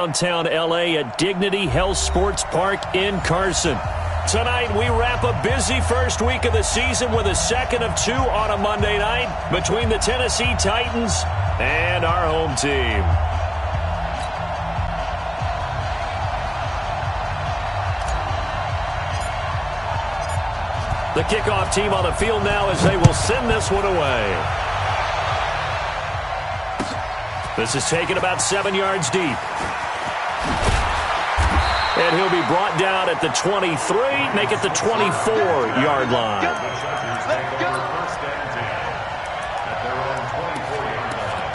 downtown L.A. at Dignity Health Sports Park in Carson. Tonight, we wrap a busy first week of the season with a second of two on a Monday night between the Tennessee Titans and our home team. The kickoff team on the field now as they will send this one away. This is taken about 7 yards deep. And he'll be brought down at the 23, make it the 24-yard line. Let's go. First and 10 at their own 24-yard line.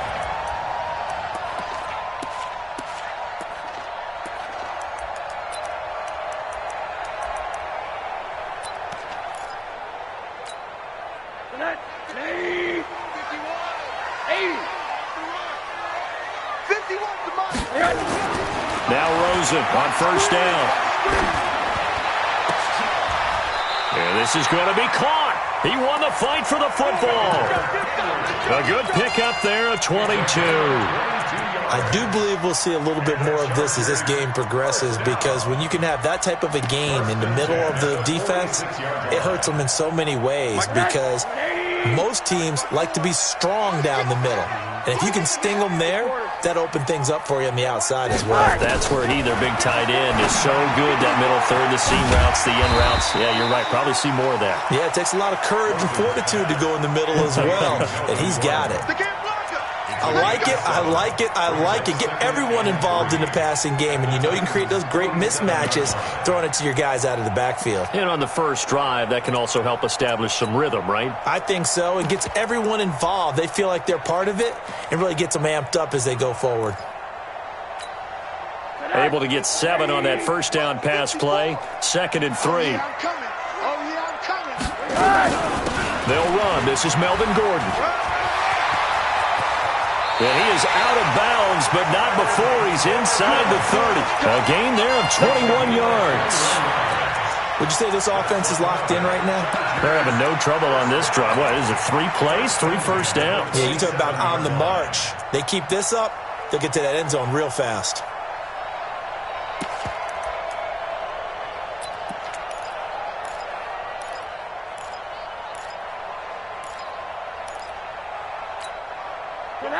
Now Rosen on first down. And this is going to be caught. He won the fight for the football. A good pickup there, a 22. I do believe we'll see a little bit more of this as this game progresses, because when you can have that type of a game in the middle of the defense, it hurts them in so many ways, because most teams like to be strong down the middle. And if you can sting them there, that opens things up for you on the outside as well. That's where he, their big tight end, is so good, that middle third, the seam routes, the in routes. Yeah, you're right. Probably see more of that. Yeah, it takes a lot of courage and fortitude to go in the middle as well, and he's got it. I like it. I like it. I like it. Get everyone involved in the passing game, and you know you can create those great mismatches throwing it to your guys out of the backfield. And on the first drive, that can also help establish some rhythm, right? I think so. It gets everyone involved. They feel like they're part of it, and really gets them amped up as they go forward. Able to get 7 on that first down pass play. 2nd and 3. They'll run. This is Melvin Gordon. And he is out of bounds, but not before he's inside the 30. A gain there of 21 yards. Would you say this offense is locked in right now? They're having no trouble on this drive. What, is it 3 plays, 3 first downs? Yeah, you talk about on the march. They keep this up, they'll get to that end zone real fast.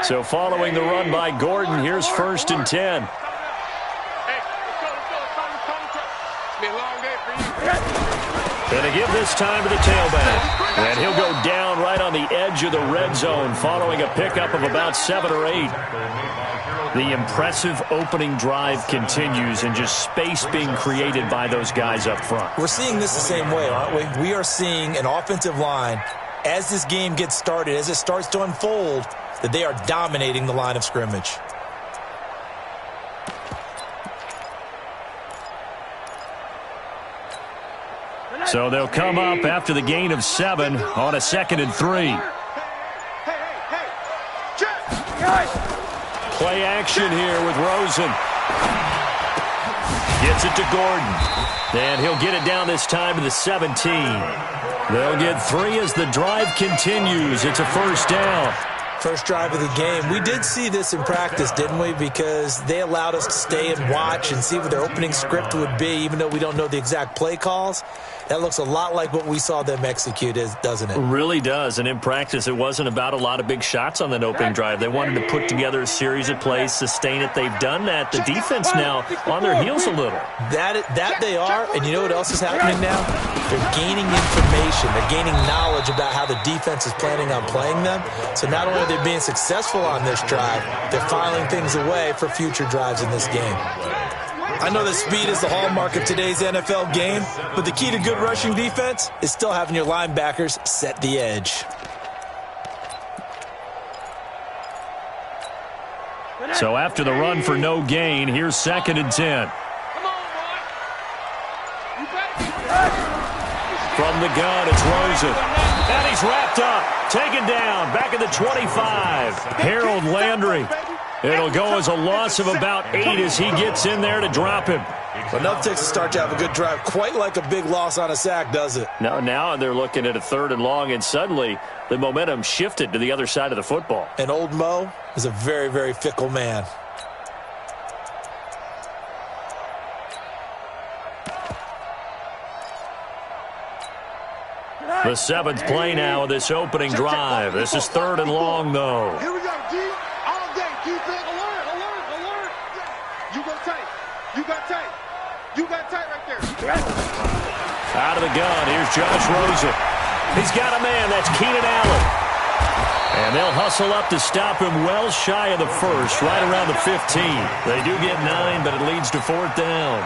So following the run by Gordon, here's 1st and 10. And to give this time to the tailback. And he'll go down right on the edge of the red zone following a pickup of about 7 or 8. The impressive opening drive continues, and just space being created by those guys up front. We're seeing this the same way, aren't we? We are seeing an offensive line, as this game gets started, as it starts to unfold, that they are dominating the line of scrimmage. So they'll come up after the gain of 7 on a 2nd and 3. Play action here with Rosen. Gets it to Gordon. And he'll get it down this time to the 17. They'll get 3 as the drive continues. It's a first down. First drive of the game. We did see this in practice, didn't we? Because they allowed us to stay and watch and see what their opening script would be, even though we don't know the exact play calls. That looks a lot like what we saw them execute, doesn't it? It really does. And in practice, it wasn't about a lot of big shots on that opening drive. They wanted to put together a series of plays, sustain it. They've done that. The defense now on their heels a little. That they are. And you know what else is happening now? They're gaining information. They're gaining knowledge about how the defense is planning on playing them. So not only are they being successful on this drive, they're filing things away for future drives in this game. I know that speed is the hallmark of today's NFL game, but the key to good rushing defense is still having your linebackers set the edge. So after the run for no gain, here's 2nd and 10. From the gun, it's Rosen. And he's wrapped up, taken down, back at the 25. Harold Landry. It'll go as a loss of about 8 as he gets in there to drop him. Enough takes a start to have a good drive. Quite like a big loss on a sack, does it? No, now they're looking at a 3rd and long, and suddenly the momentum shifted to the other side of the football. And old Mo is a very, very fickle man. The 7th play now of this opening drive. This is 3rd and long, though. Here we go, G. All day. Defense. Alert. You go tight. You got tight. You got tight right there. Out of the gun. Here's Josh Rosen. He's got a man. That's Keenan Allen. And they'll hustle up to stop him well shy of the first, right around the 15. They do get 9, but it leads to 4th down.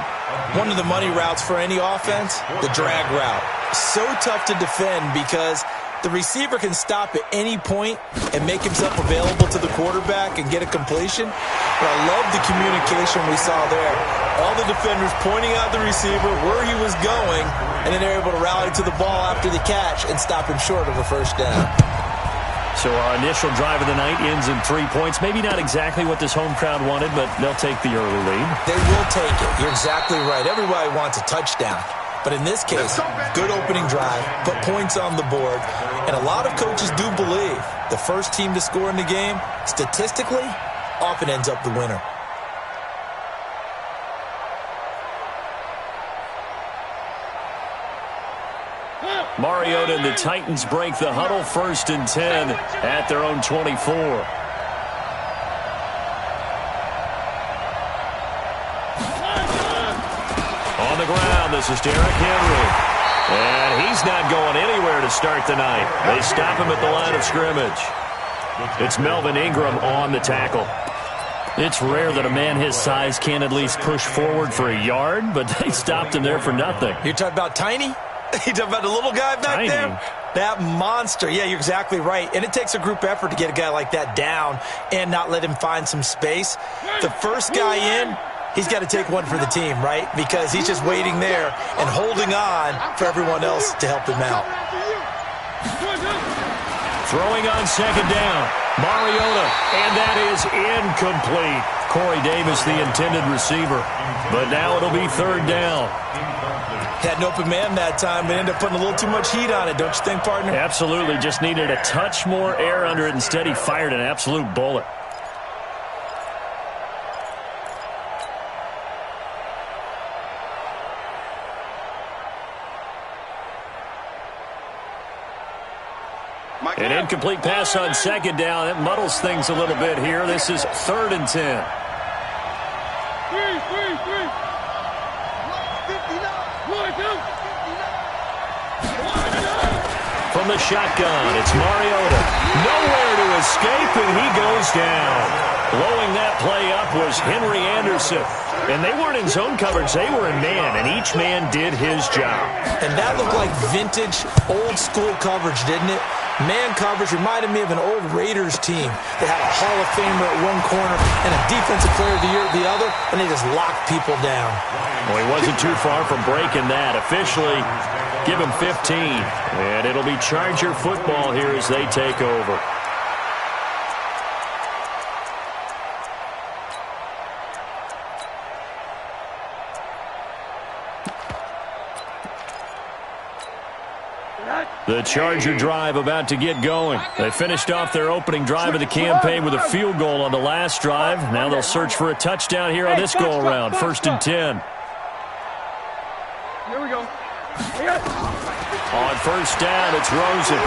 One of the money routes for any offense, the drag route. So tough to defend because the receiver can stop at any point and make himself available to the quarterback and get a completion. But I love the communication we saw there. All the defenders pointing out the receiver, where he was going, and then they're able to rally to the ball after the catch and stop him short of a first down. So our initial drive of the night ends in 3 points. Maybe not exactly what this home crowd wanted, but they'll take the early lead. They will take it. You're exactly right. Everybody wants a touchdown. But in this case, good opening drive, put points on the board, and a lot of coaches do believe the first team to score in the game, statistically, often ends up the winner. Mariota and the Titans break the huddle, 1st and 10 at their own 24. On the ground, this is Derrick Henry. And he's not going anywhere to start the night. They stop him at the line of scrimmage. It's Melvin Ingram on the tackle. It's rare that a man his size can at least push forward for a yard, but they stopped him there for nothing. You're talking about Tiny? You talking about the little guy back there? That monster. Yeah, you're exactly right. And it takes a group effort to get a guy like that down and not let him find some space. The first guy in, he's got to take one for the team, right? Because he's just waiting there and holding on for everyone else to help him out. Throwing on 2nd down. Mariota, and that is incomplete. Corey Davis, the intended receiver. But now it'll be 3rd down. Had an open man that time, but ended up putting a little too much heat on it, don't you think, partner? Absolutely. Just needed a touch more air under it. Instead, he fired an absolute bullet. An incomplete pass on 2nd down. It muddles things a little bit here. This is 3rd and 10. From the shotgun, it's Mariota. Nowhere to escape, and he goes down. Blowing that play up was Henry Anderson. And they weren't in zone coverage. They were in man, and each man did his job. And that looked like vintage, old-school coverage, didn't it? Man coverage reminded me of an old Raiders team. They had a Hall of Famer at one corner and a Defensive Player of the Year at the other, and they just locked people down. Well, he wasn't too far from breaking that. Officially, give him 15. And it'll be Charger football here as they take over. The Charger drive about to get going. They finished off their opening drive of the campaign with a field goal on the last drive. Now they'll search for a touchdown here on this go-around. 1st and 10. Here we go. On 1st down, it's Rosen.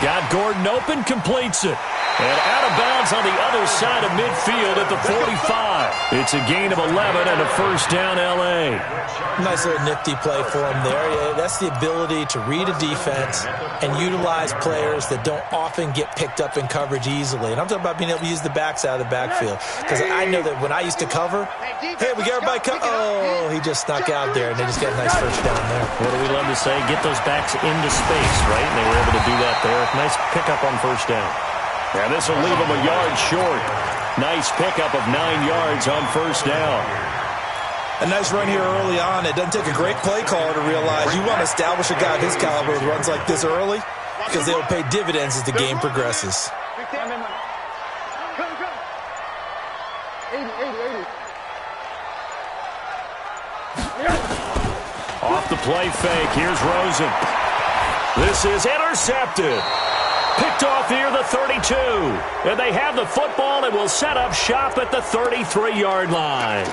Got Gordon open, completes it. And out of bounds on the other side of midfield at the 45. It's a gain of 11 and a 1st down, L.A. Nice little nifty play for him there. Yeah, that's the ability to read a defense and utilize players that don't often get picked up in coverage easily. And I'm talking about being able to use the backs out of the backfield. Because I know that when I used to cover, hey, we got everybody oh, he just snuck out there, and they just got a nice 1st down there. What do we love to say? Get those backs into space, right? And they were able to do that there. Nice pickup on 1st down. And this will leave him a yard short. Nice pickup of 9 yards on 1st down. A nice run here early on. It doesn't take a great play caller to realize you want to establish a guy of his caliber with runs like this early because they'll pay dividends as the game progresses. 80. Off the play fake. Here's Rosen. This is intercepted. Picked off near the 32. And they have the football and will set up shop at the 33-yard line.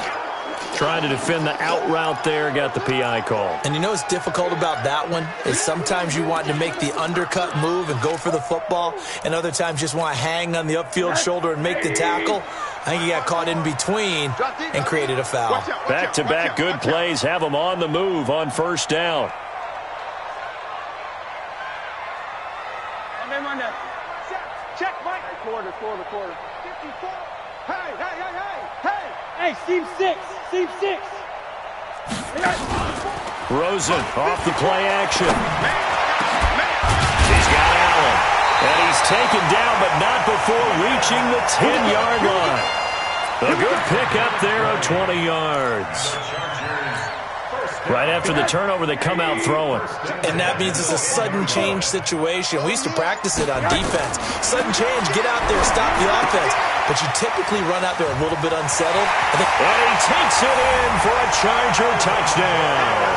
trying to defend the out route there, got the PI call. And you know what's difficult about that one is sometimes you want to make the undercut move and go for the football, and other times just want to hang on the upfield shoulder and make the tackle. I think he got caught in between and created a foul. Back-to-back good plays have him on the move on first down. Check, Mike. Quarter. 54. Hey, seam six. Rosen off the play action. He's got Allen. And he's taken down, but not before reaching the 10-yard line. A good pickup there of 20 yards. Right after the turnover, they come out throwing. And that means it's a sudden change situation. We used to practice it on defense. Sudden change, get out there, stop the offense. But you typically run out there a little bit unsettled. And he takes it in for a Charger touchdown.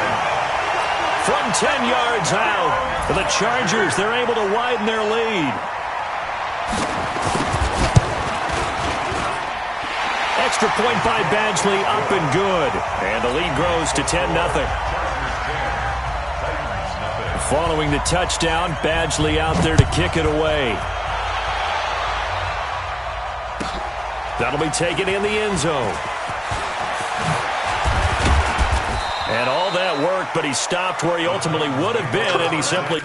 From 10 yards out, the Chargers, they're able to widen their lead. Extra point by Badgley, up and good. And the lead grows to 10-0. Following the touchdown, Badgley out there to kick it away. That'll be taken in the end zone. And all that work, but he stopped where he ultimately would have been, and he simply...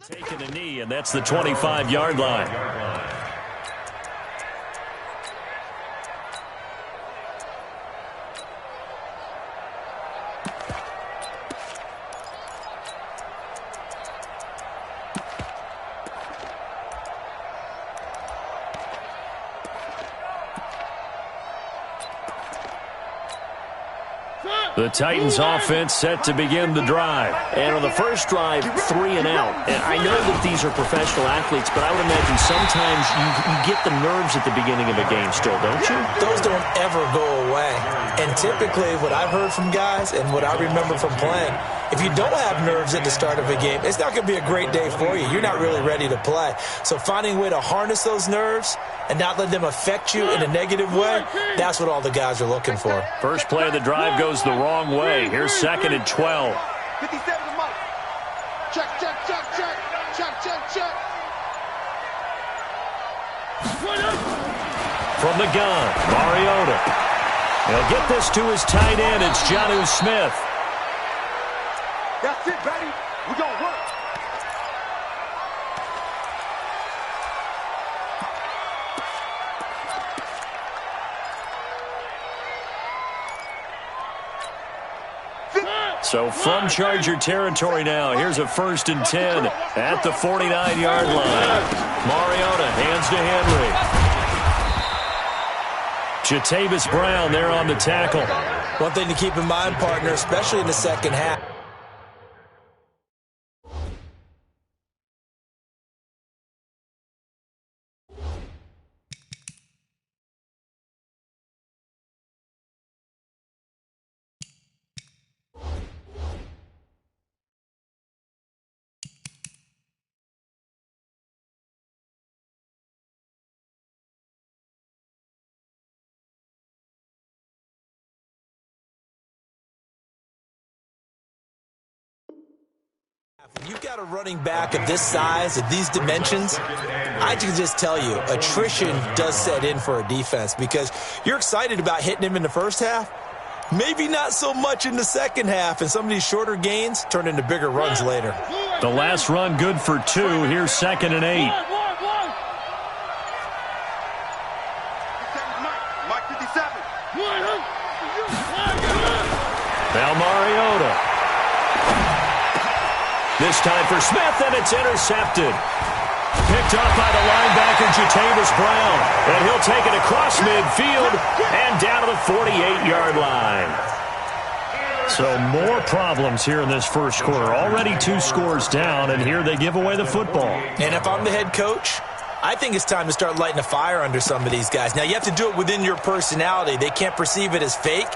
Taking a knee, and that's the 25-yard line. The Titans offense set to begin the drive. And on the first drive, 3 and out. And I know that these are professional athletes, but I would imagine sometimes you get the nerves at the beginning of a game still, don't you? Those don't ever go away. And typically what I've heard from guys and what I remember from playing, if you don't have nerves at the start of a game, it's not going to be a great day for you. You're not really ready to play. So finding a way to harness those nerves and not let them affect you in a negative way, that's what all the guys are looking for. First play of the drive goes the wrong way. Here's 2nd and 12. 57 to Mike. Check. From the gun, Mariota. He'll get this to his tight end. It's Jonnu Smith. That's it, buddy. We're going to work. So from Charger territory now, here's a 1st and 10 at the 49-yard line. Mariota hands to Henry. Jatavis Brown there on the tackle. One thing to keep in mind, partner, especially in the second half. You've got a running back of this size, of these dimensions, I can just tell you, attrition does set in for a defense because you're excited about hitting him in the first half, maybe not so much in the second half, and some of these shorter gains turn into bigger runs later. The last run good for 2. Here's 2nd and 8. inside for Smith, and it's intercepted. Picked up by the linebacker, Jatavis Brown. And he'll take it across midfield and down to the 48-yard line. So more problems here in this first quarter. Already 2 scores down, and here they give away the football. And if I'm the head coach, I think it's time to start lighting a fire under some of these guys. Now, you have to do it within your personality. They can't perceive it as fake.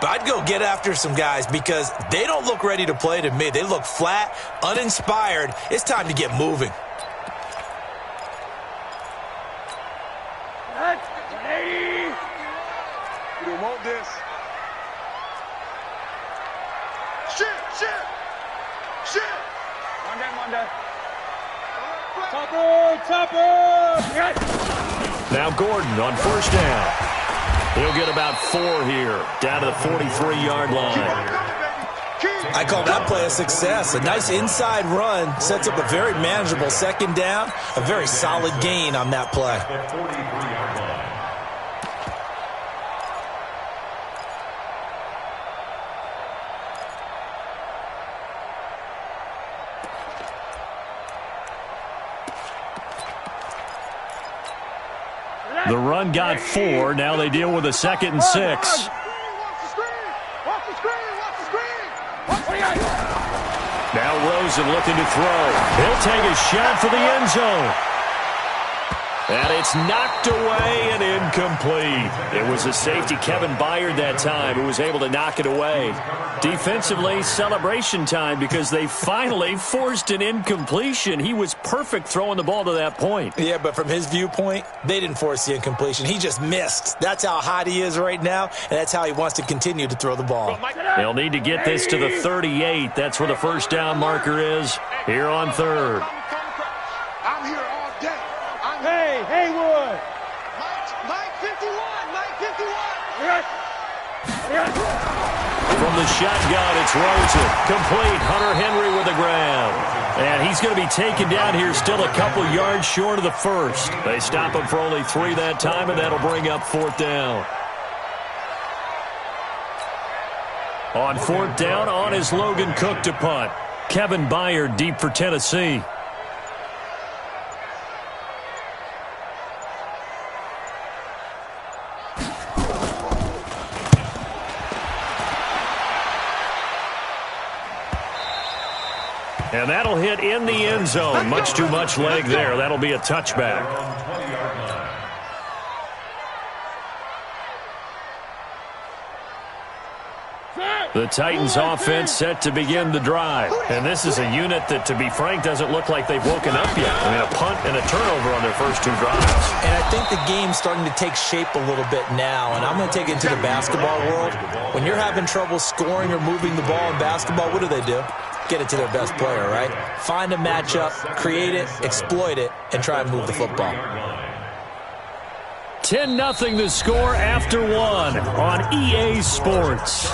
But I'd go get after some guys because they don't look ready to play to me. They look flat, uninspired. It's time to get moving. You don't want this. Shit. Monday. Topper. Now Gordon on first down. He'll get about 4 here, down to the 43-yard line. I call that play a success. A nice inside run sets up a very manageable second down. A very solid gain on that play. The run got 4. Now they deal with a 2nd and 6. Now Rosen looking to throw. He'll take a shot for the end zone. And it's knocked away and incomplete. It was a safety, Kevin Byard, that time, who was able to knock it away. Defensively, celebration time because they finally forced an incompletion. He was perfect throwing the ball to that point. Yeah, but from his viewpoint, they didn't force the incompletion. He just missed. That's how hot he is right now, and that's how he wants to continue to throw the ball. They'll need to get this to the 38. That's where the first down marker is here on 3rd. I'm here all day. Hey, Haywood. Mike 51. From the shotgun, it's Rosen. Complete. Hunter Henry with the ground. And he's going to be taken down here still a couple yards short of the first. They stop him for only 3 that time, and that'll bring up 4th down. On 4th down, on is Logan Cook to punt. Kevin Byard deep for Tennessee. And that'll hit in the end zone. Much too much leg there. That'll be a touchback. The Titans offense set to begin the drive. And this is a unit that, to be frank, doesn't look like they've woken up yet. I mean, a punt and a turnover on their first 2 drives. And I think the game's starting to take shape a little bit now. And I'm going to take it into the basketball world. When you're having trouble scoring or moving the ball in basketball, what do? Get it to their best player, right? Find a matchup, create it, exploit it, and try and move the football. 10-0 the score after 1 on EA Sports.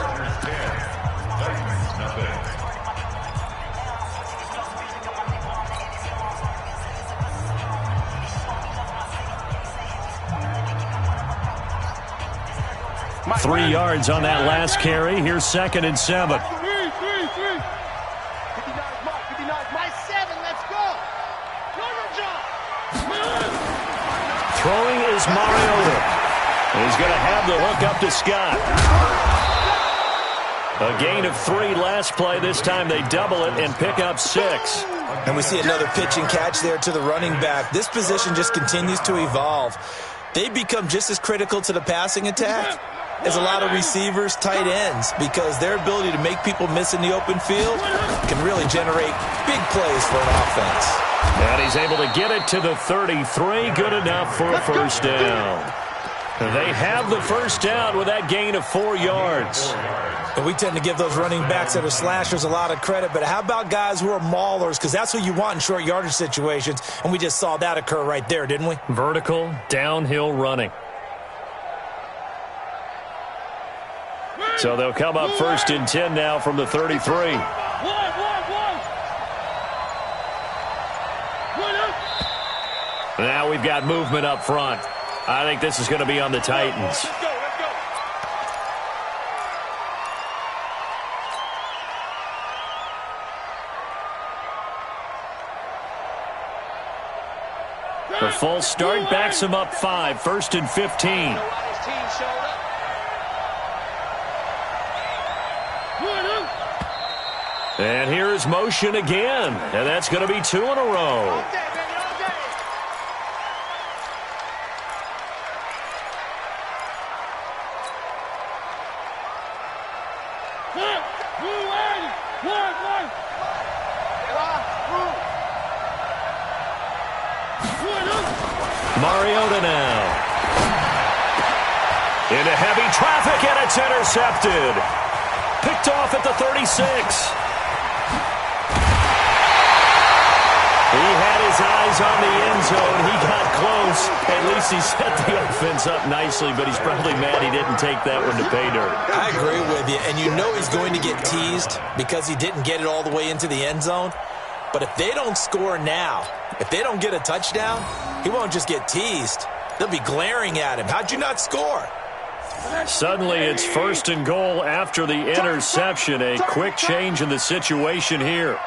Three yards on that last carry. Here's 2nd and 7. Throwing is Mariota. He's going to have the hook up to Scott. A gain of 3 last play. This time they double it and pick up 6. And we see another pitch and catch there to the running back. This position just continues to evolve. They become just as critical to the passing attack as a lot of receivers, tight ends, because their ability to make people miss in the open field can really generate big plays for an offense. And he's able to get it to the 33. Good enough for a first down. They have the first down with that gain of 4 yards. And we tend to give those running backs that are slashers a lot of credit, but how about guys who are maulers? Because that's what you want in short yardage situations, and we just saw that occur right there, didn't we? Vertical, downhill running. So they'll come up 1st and 10 now from the 33. Now we've got movement up front. I think this is going to be on the Titans. The false start backs him up 5, 1st and 15. And here's motion again, and that's going to be 2 in a row. Mariota now. Into heavy traffic, and it's intercepted. Picked off at the 36. He had his eyes on the end zone. He got close. At least he set the offense up nicely, but he's probably mad he didn't take that one to pay dirt. I agree with you, and you know he's going to get teased because he didn't get it all the way into the end zone. But if they don't score now, if they don't get a touchdown, he won't just get teased. They'll be glaring at him. How'd you not score? Suddenly it's 1st and goal after the interception. A quick change in the situation here.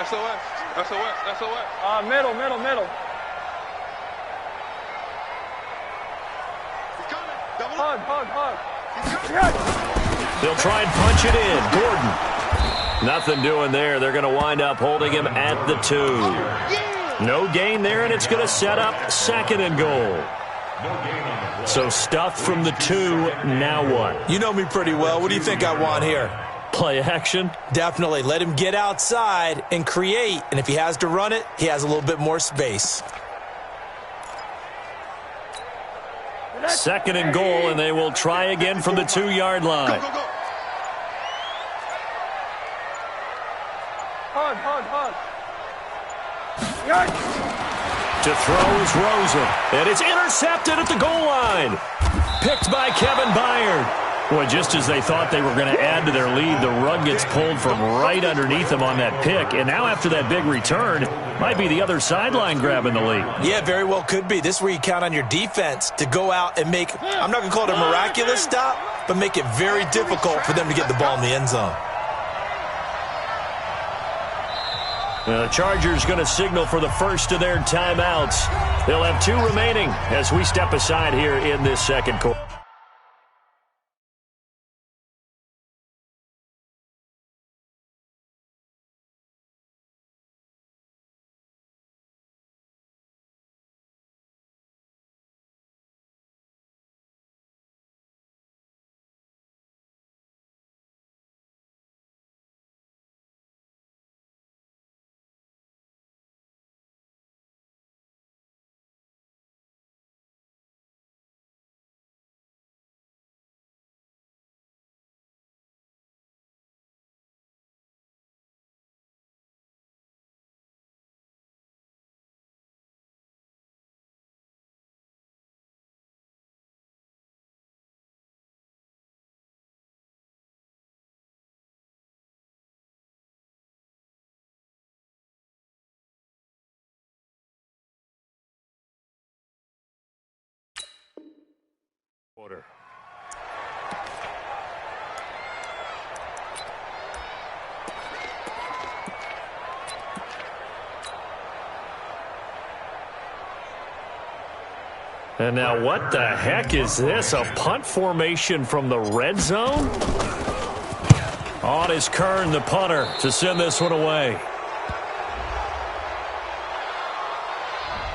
SOS. Middle. Hug. They'll try and punch it in. Gordon. Nothing doing there. They're going to wind up holding him at the 2. No gain there, and it's going to set up 2nd and goal. So stuffed from the 2. Now what? You know me pretty well. What do you think I want here? Play action? Definitely. Let him get outside and create. And if he has to run it, he has a little bit more space. 2nd and goal, and they will try again from the 2-yard line. Hug. To throw is Rosen, and it's intercepted at the goal line. Picked by Kevin Byard. Well, just as they thought they were going to add to their lead, the rug gets pulled from right underneath them on that pick. And now after that big return, might be the other sideline grabbing the lead. Yeah, very well could be. This is where you count on your defense to go out and make, I'm not going to call it a miraculous stop, but make it very difficult for them to get the ball in the end zone. The Chargers going to signal for the first of their timeouts. They'll have 2 remaining as we step aside here in this second quarter. And now what the heck is this? A punt formation from the red zone? On is Kern, the punter, to send this one away.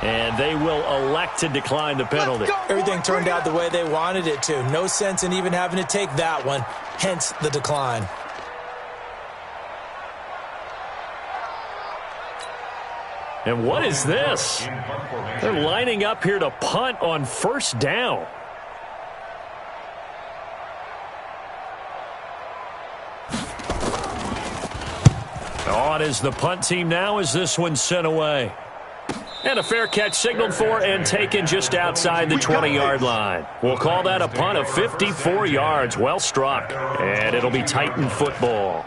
And they will elect to decline the penalty. Everything turned out the way they wanted it to. No sense in even having to take that one, hence the decline. And what is this? They're lining up here to punt on 1st down. On is the punt team now as this one's sent away. And a fair catch signaled for and taken just outside the 20-yard line. We'll call that a punt of 54 yards. Well struck. And it'll be Titan football.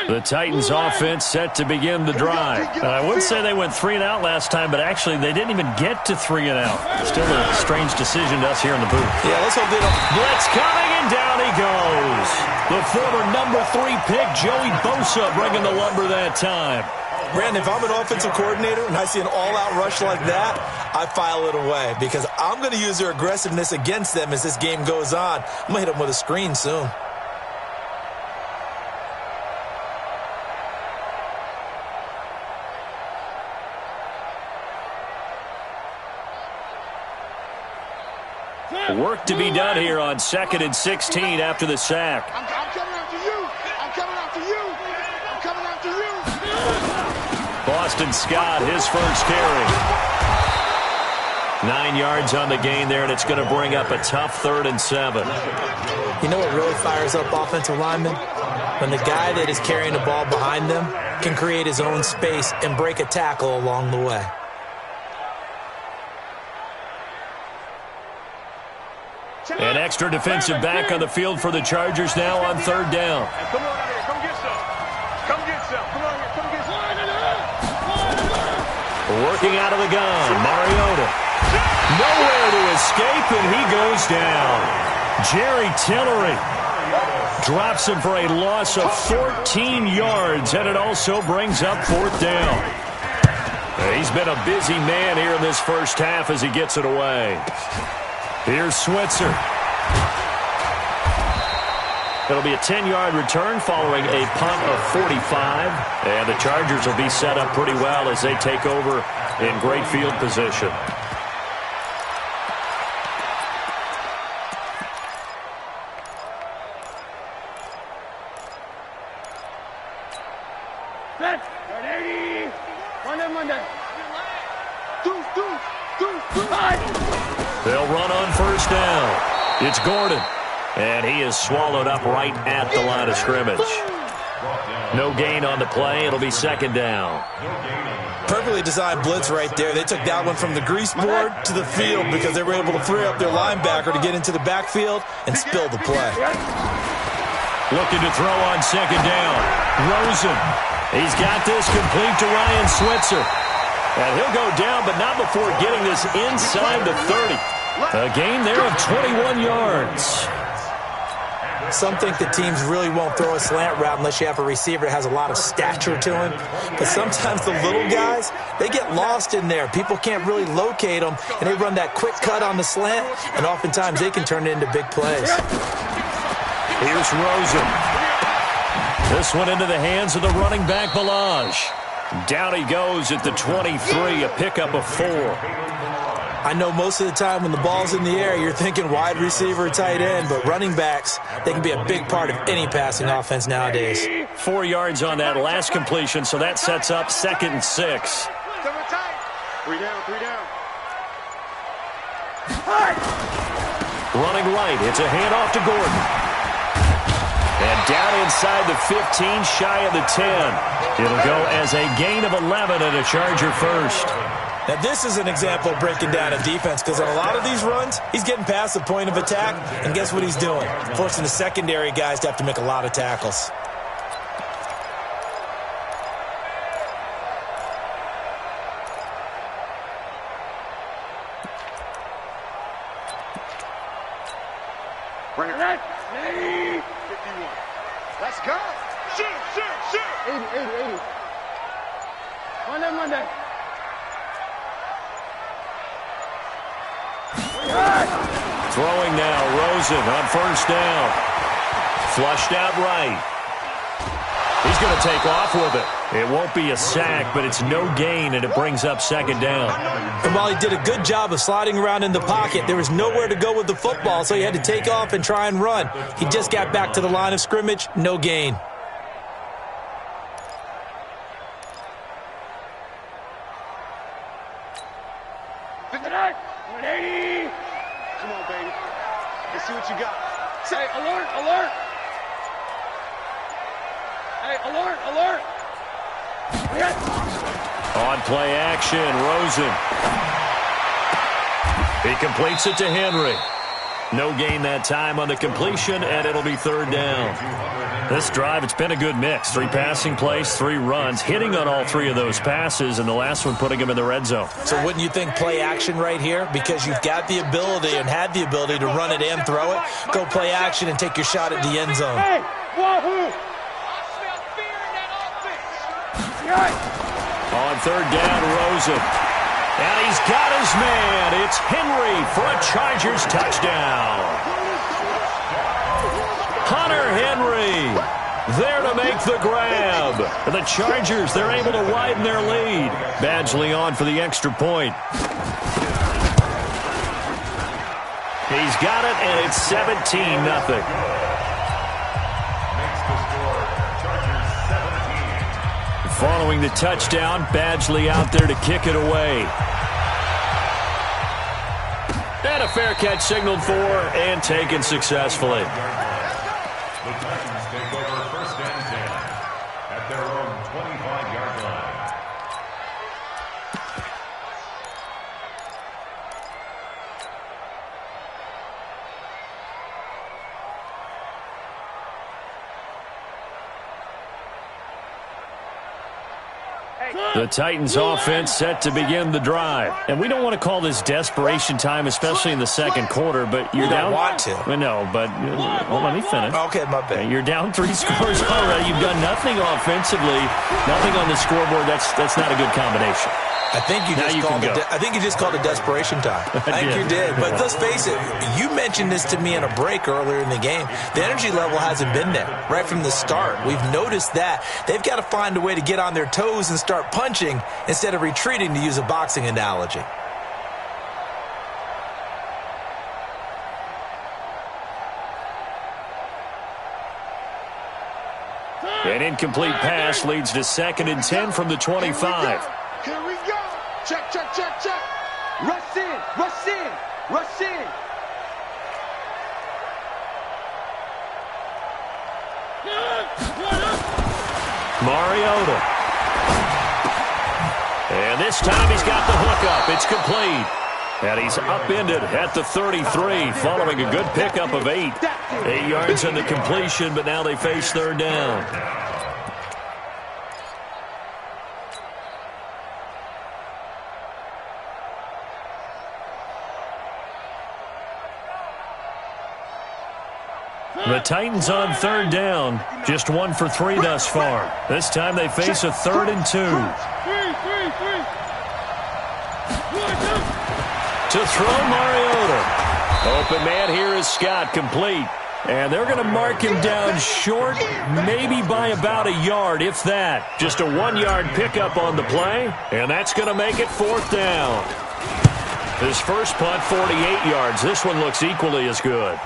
The Titans offense set to begin the drive. I would say they went 3 and out last time, but actually they didn't even get to 3 and out. Still a strange decision to us here in the booth. Yeah, let's hope they don't. Blitz coming, and down he goes. The former number 3 pick, Joey Bosa, bringing the lumber that time. Brandon, if I'm an offensive coordinator and I see an all-out rush like that, I file it away because I'm going to use their aggressiveness against them as this game goes on. I'm going to hit them with a screen soon. Work to be done here on 2nd and 16 after the sack. I'm coming after you. I'm coming after you. I'm coming after you. Boston Scott, his first carry. 9 yards on the gain there, and it's going to bring up a tough 3rd and 7. You know what really fires up offensive linemen? When the guy that is carrying the ball behind them can create his own space and break a tackle along the way. An extra defensive back on the field for the Chargers now on 3rd down. Come on out here. Come get some. Come get some. Come on here. Come get some. Working out of the gun, Mariota. Nowhere to escape, and he goes down. Jerry Tillery drops him for a loss of 14 yards, and it also brings up 4th down. He's been a busy man here in this first half as he gets it away. Here's Switzer. It'll be a 10-yard return following a punt of 45. And the Chargers will be set up pretty well as they take over in great field position. Set. 180. Monday. They'll run on 1st down. It's Gordon. And he is swallowed up right at the line of scrimmage. No gain on the play. It'll be 2nd down. Perfectly designed blitz right there. They took that one from the grease board to the field because they were able to free up their linebacker to get into the backfield and spill the play. Looking to throw on 2nd down. Rosen. He's got this complete to Ryan Switzer. And he'll go down, but not before getting this inside the 30. A gain there of 21 yards. Some think that teams really won't throw a slant route unless you have a receiver that has a lot of stature to him. But sometimes the little guys, they get lost in there. People can't really locate them, and they run that quick cut on the slant, and oftentimes they can turn it into big plays. Here's Rosen. This one into the hands of the running back, Balaj. Down he goes at the 23, a pickup of 4. I know most of the time when the ball's in the air, you're thinking wide receiver, tight end, but running backs, they can be a big part of any passing offense nowadays. 4 yards on that last completion, so that sets up 2nd and 6. 3 down. Running right, it's a handoff to Gordon. And down inside the 15, shy of the 10. It'll go as a gain of 11 and a Charger first. Now, this is an example of breaking down a defense because on a lot of these runs, he's getting past the point of attack, and guess what he's doing? Forcing the secondary guys to have to make a lot of tackles. Bring it. 51. Let's go. Shoot. 80. Monday. Throwing now, Rosen on 1st down. Flushed out right. He's going to take off with it. It won't be a sack, but it's no gain, and it brings up 2nd down. And while he did a good job of sliding around in the pocket, there was nowhere to go with the football, so he had to take off and try and run. He just got back to the line of scrimmage, no gain. Come on, baby. Let's see what you got. Say, alert. Hey, alert. On play action, Rosen. He completes it to Henry. No gain that time on the completion, and it'll be third down. This drive, it's been a good mix. 3 passing plays, 3 runs, hitting on all 3 of those passes, and the last one putting him in the red zone. So wouldn't you think play action right here? Because you've got the ability and had the ability to run it and throw it. Go play action and take your shot at the end zone. Hey, wahoo! On third down, Rosen. And he's got his man. It's Henry for a Chargers touchdown. Hunter Henry there to make the grab. And the Chargers, they're able to widen their lead. Badgley on for the extra point. He's got it, and it's 17-0. Following the touchdown, Badgley out there to kick it away. And a fair catch signaled for and taken successfully. The Titans take over first and 10 at their own 25-yard line. The Titans offense set to begin the drive. And we don't want to call this desperation time, especially in the second quarter, but you're down. You don't want to. I know, but let me finish. Okay, my bad. You're down 3 scores already. You've done nothing offensively, nothing on the scoreboard. That's not a good combination. I think you just called it desperation time. I think you did. But let's face it, you mentioned this to me in a break earlier in the game. The energy level hasn't been there right from the start. We've noticed that. They've got to find a way to get on their toes and start punching instead of retreating, to use a boxing analogy. An incomplete pass leads to 2nd and 10 from the 25. Here we go. Check, check, check, check. Rush in, rush in, rush in. Mariota. And this time he's got the hook up. It's complete. And he's upended at the 33 following a good pickup of 8. 8 yards on the completion, but now they face third down. The Titans on third down, just 1 for 3 thus far. This time they face a 3rd and 2. To throw, Mariota. Open man here is Scott, complete. And they're going to mark him down short, maybe by about a yard, if that. Just a 1-yard pickup on the play, and that's going to make it 4th down. His first punt, 48 yards. This one looks equally as good.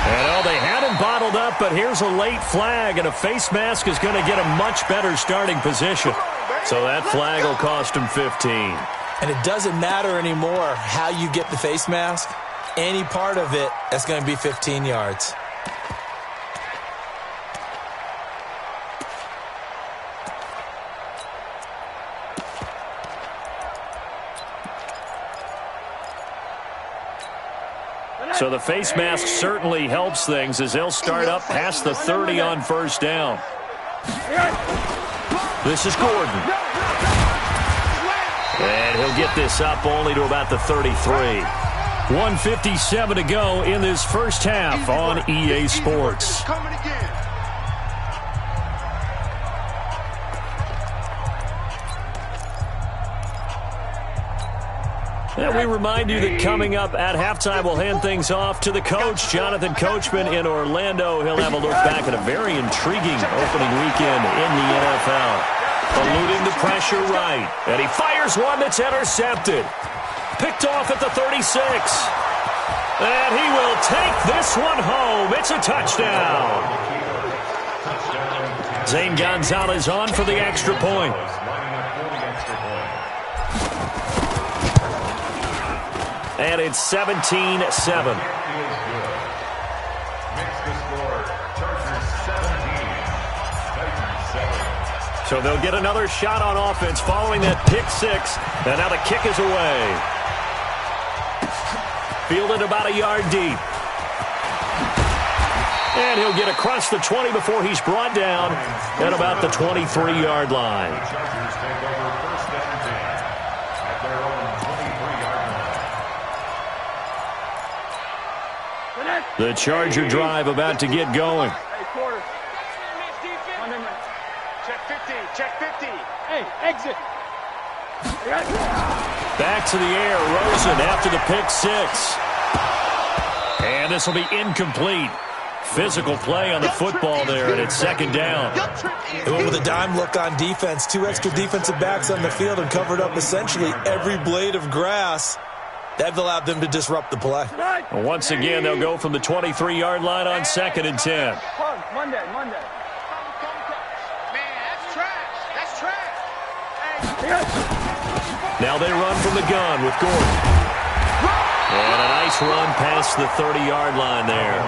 And they had him bottled up, but here's a late flag, and a face mask is going to get a much better starting position. So that flag will cost him 15. And it doesn't matter anymore how you get the face mask. Any part of it, that's going to be 15 yards. So the face mask certainly helps things as they'll start up past the 30 on first down. This is Gordon. And he'll get this up only to about the 33. 1:57 to go in this first half on EA Sports. And we remind you that coming up at halftime, we'll hand things off to the coach, Jonathan Coachman in Orlando. He'll have a look back at a very intriguing opening weekend in the NFL. Eluding the pressure right. And he fires one that's intercepted. Picked off at the 36. And he will take this one home. It's a touchdown. Zane Gonzalez on for the extra point. And it's 17-7. So they'll get another shot on offense following that pick 6. And now the kick is away. Fielded about a yard deep. And he'll get across the 20 before he's brought down at about the 23-yard line. The Chargers take over first and 10 at their own 23-yard line. The Charger drive about to get going. Hey, quarter. Check 50. Check 50. Hey, exit. Back to the air. Rosen after the pick six. And this will be incomplete. Physical play on the football there, and it's second down. They went with a dime look on defense. 2 extra defensive backs on the field and covered up essentially every blade of grass. That allowed them to disrupt the play. Once again, they'll go from the 23-yard line on second and 10. Monday. Man, that's trash. That's trash. Now they run from the gun with Gordon. And a nice run past the 30-yard line there.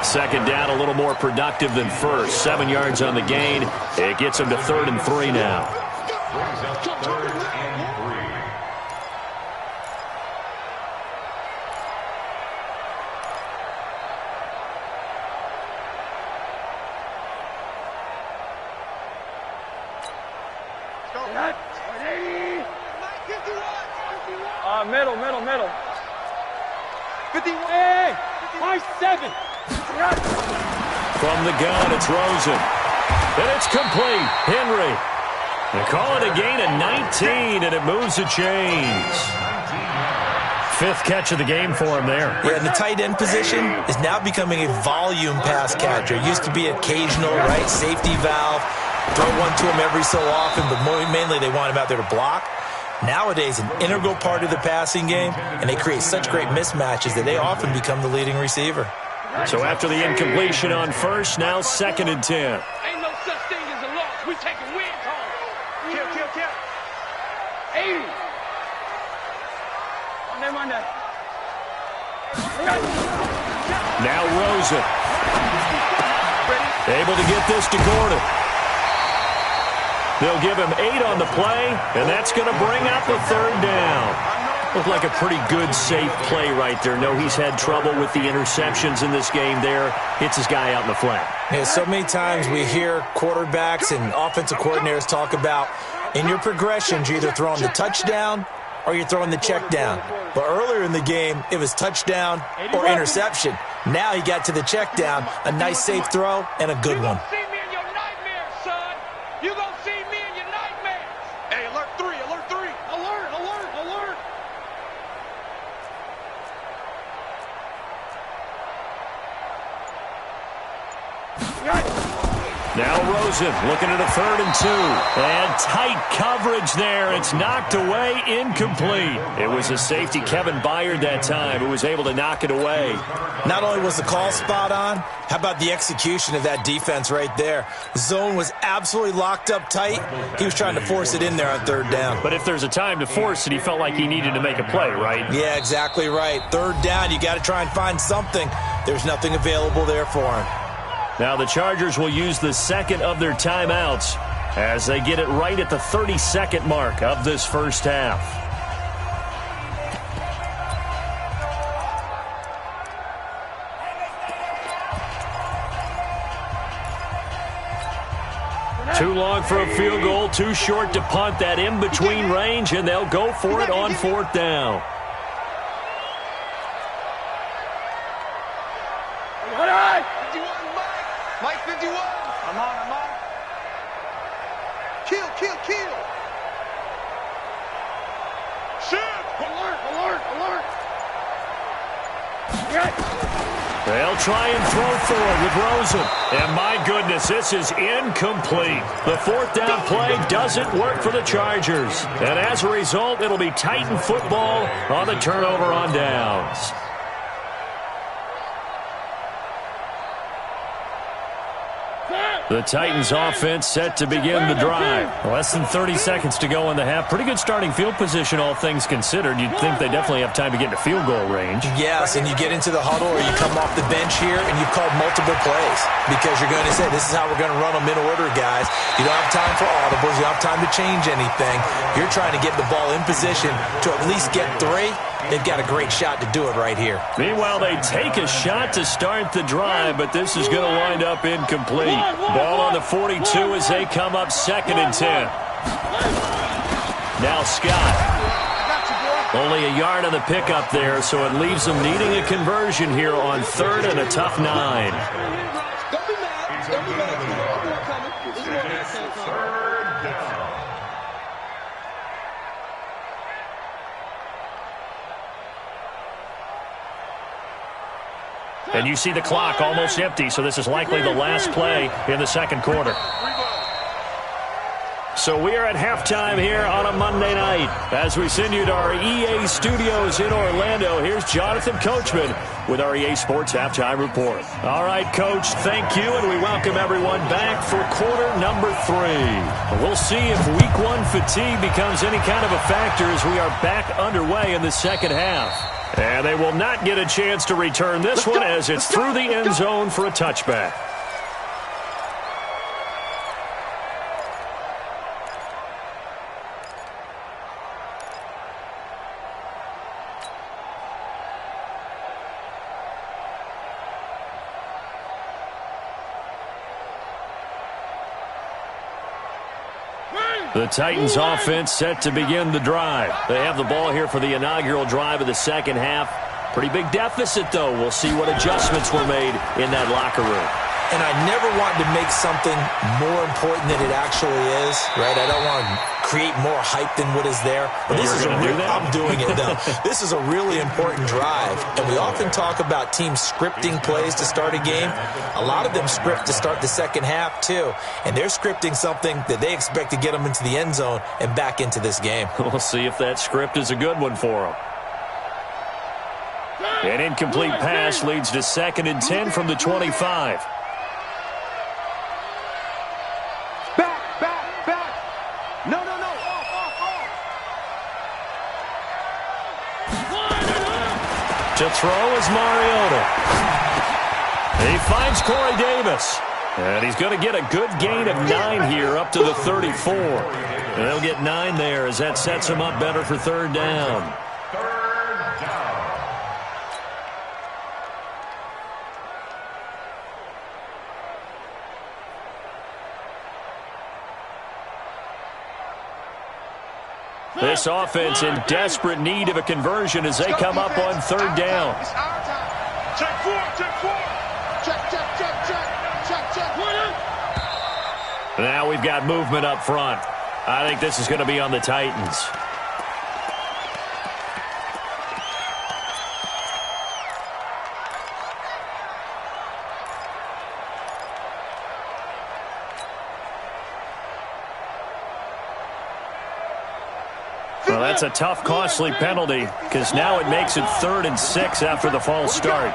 Second down, a little more productive than first. 7 yards on the gain. It gets them to 3rd and 3 now. Brings up 3rd and 3. Middle. 51. Hey, 5-7. From the gun, it's Rosen. And it's complete. Henry. They call it a gain of 19, and it moves the chains. 5th catch of the game for him there. Yeah, and the tight end position is now becoming a volume pass catcher. It used to be occasional, right, safety valve. Throw one to him every so often, but mainly they want him out there to block. Nowadays, an integral part of the passing game, and they create such great mismatches that they often become the leading receiver. So after the incompletion on first, now 2nd and 10. Ain't no such thing as a loss. We taking wins home. Kill. 80. Monday. Now Rosen. Able to get this to Gordon. They'll give him 8 on the play, and that's going to bring out the 3rd down. Looked like a pretty good, safe play right there. No, he's had trouble with the interceptions in this game there. Hits his guy out in the flat. Yeah, so many times we hear quarterbacks and offensive coordinators talk about in your progressions, you're either throwing the touchdown or you're throwing the check down. But earlier in the game, it was touchdown or interception. Now he got to the check down, a nice safe throw, and a good one. Now Rosen looking at a 3rd and 2. And tight coverage there. It's knocked away, incomplete. It was a safety, Kevin Byard, that time, who was able to knock it away. Not only was the call spot on, how about the execution of that defense right there? Zone was absolutely locked up tight. He was trying to force it in there on 3rd down. But if there's a time to force it, he felt like he needed to make a play, right? Yeah, exactly right. 3rd down, you got to try and find something. There's nothing available there for him. Now the Chargers will use the 2nd of their timeouts as they get it right at the 32nd mark of this first half. Too long for a field goal, too short to punt. That in-between range, and they'll go for it on 4th down. Mike 51. I'm on. Kill. Shoot. Alert. They'll try and throw for it with Rosen. And my goodness, this is incomplete. The 4th down play doesn't work for the Chargers. And as a result, it'll be Titan football on the turnover on downs. The Titans offense set to begin the drive. Less than 30 seconds to go in the half. Pretty good starting field position, all things considered. You'd think they definitely have time to get into field goal range. Yes, and you get into the huddle or you come off the bench here and you've called multiple plays because you're going to say, this is how we're going to run them in order, guys. You don't have time for audibles. You don't have time to change anything. You're trying to get the ball in position to at least get 3 they've got a great shot to do it right here. Meanwhile, they take a shot to start the drive, but this is going to wind up incomplete. Ball on the 42 as they come up 2nd and 10. Now Scott. Only a yard on the pickup there, so it leaves them needing a conversion here on 3rd and a tough 9. Don't be mad. Don't be mad. There's more coming. There's more coming. And you see the clock almost empty, so this is likely the last play in the 2nd quarter. So we are at halftime here on a Monday night. As we send you to our EA studios in Orlando, here's Jonathan Coachman with our EA Sports Halftime Report. All right, Coach, thank you, and we welcome everyone back for quarter number 3. We'll see if Week 1 fatigue becomes any kind of a factor as we are back underway in the 2nd half. And they will not get a chance to return this one as it's through the end zone for a touchback. The Titans offense set to begin the drive. They have the ball here for the inaugural drive of the 2nd half. Pretty big deficit, though. We'll see what adjustments were made in that locker room. And I never wanted to make something more important than it actually is, right? I don't want to create more hype than what is there. But this is I'm doing it, though. This is a really important drive. And we often talk about teams scripting plays to start a game. A lot of them script to start the 2nd half, too. And they're scripting something that they expect to get them into the end zone and back into this game. We'll see if that script is a good one for them. An incomplete pass leads to 2nd and 10 from the 25. To throw is Mariota. He finds Corey Davis. And he's going to get a good gain of 9 here up to the 34. And they'll get 9 there as that sets him up better for 3rd down. This offense in desperate need of a conversion as they come up on 3rd down. Check 4, check 4. Check. Now we've got movement up front. I think this is going to be on the Titans. Well, that's a tough, costly penalty because now it makes it 3rd and 6 after the false start.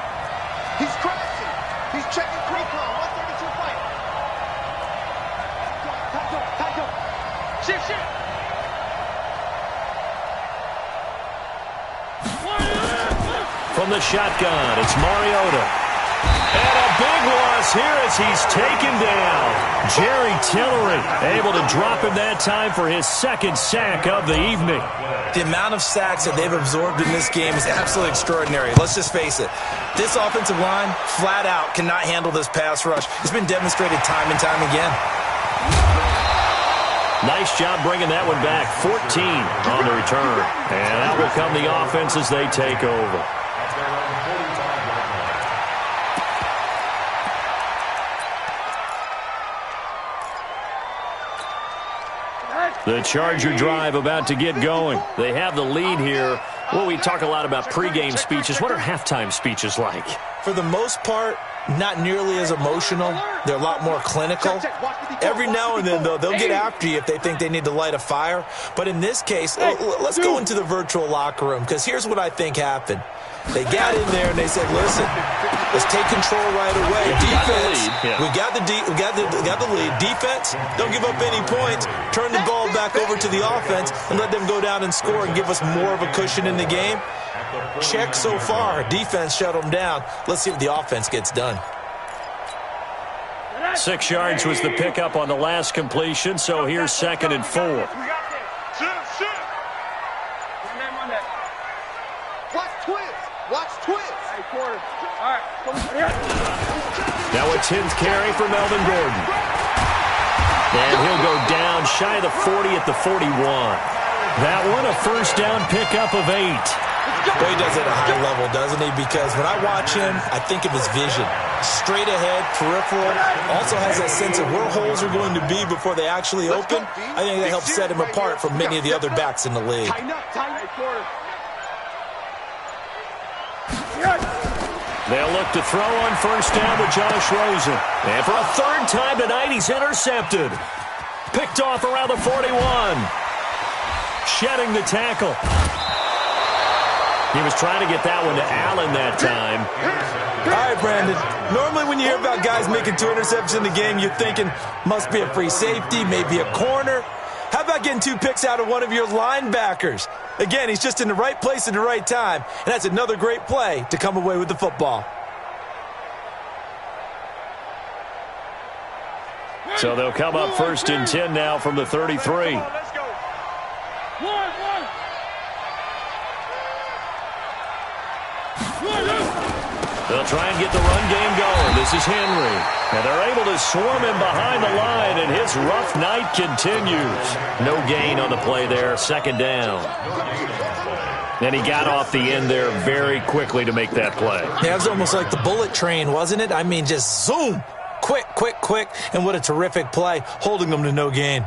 He's crashing. He's checking pre-con. 132 play. Shift. From the shotgun, it's Mariota. And a big loss here as he's taken down. Jerry Tillery able to drop him that time for his 2nd sack of the evening. The amount of sacks that they've absorbed in this game is absolutely extraordinary. Let's just face it. This offensive line, flat out, cannot handle this pass rush. It's been demonstrated time and time again. Nice job bringing that one back. 14 on the return. And that will come the offense as they take over. The Charger drive about to get going. They have the lead here. Well, we talk a lot about pregame speeches. What are halftime speeches like? For the most part, not nearly as emotional. They're a lot more clinical. Every now and then, though, they'll get after you if they think they need to light a fire. But in this case, let's go into the virtual locker room because here's what I think happened. They got in there and they said, listen, let's take control right away. Defense, we got the lead. Defense, don't give up any points. Turn the ball back over to the offense and let them go down and score and give us more of a cushion in the game. Check so far. Defense shut them down. Let's see if the offense gets done. 6 yards was the pickup on the last completion, so here's 2nd and 4. Watch twist. Hey, quarter. All right. Now a 10th carry for Melvin Gordon. And he'll go down shy of the 40 at the 41. That one a first down pickup of 8. Well, he does it at a high level, doesn't he? Because when I watch him, I think of his vision. Straight ahead, peripheral, also has that sense of where holes are going to be before they actually open. I think that helps set him apart from many of the other backs in the league. They'll look to throw on first down to Josh Rosen. And for a third time tonight, he's intercepted. Picked off around the 41. Shedding the tackle. He was trying to get that one to Allen that time. All right, Brandon. Normally when you hear about guys making 2 interceptions in the game, you're thinking must be a free safety, maybe a corner. How about getting 2 picks out of one of your linebackers? Again, he's just in the right place at the right time, and that's another great play to come away with the football. So they'll come up first and 10 now from the 33. Let's go. They'll try and get the run game going. This is Henry. And they're able to swarm him behind the line, and his rough night continues. No gain on the play there. Second down. And he got off the end there very quickly to make that play. Yeah, it was almost like the bullet train, wasn't it? I mean, just zoom. Quick, quick, quick. And what a terrific play, holding them to no gain.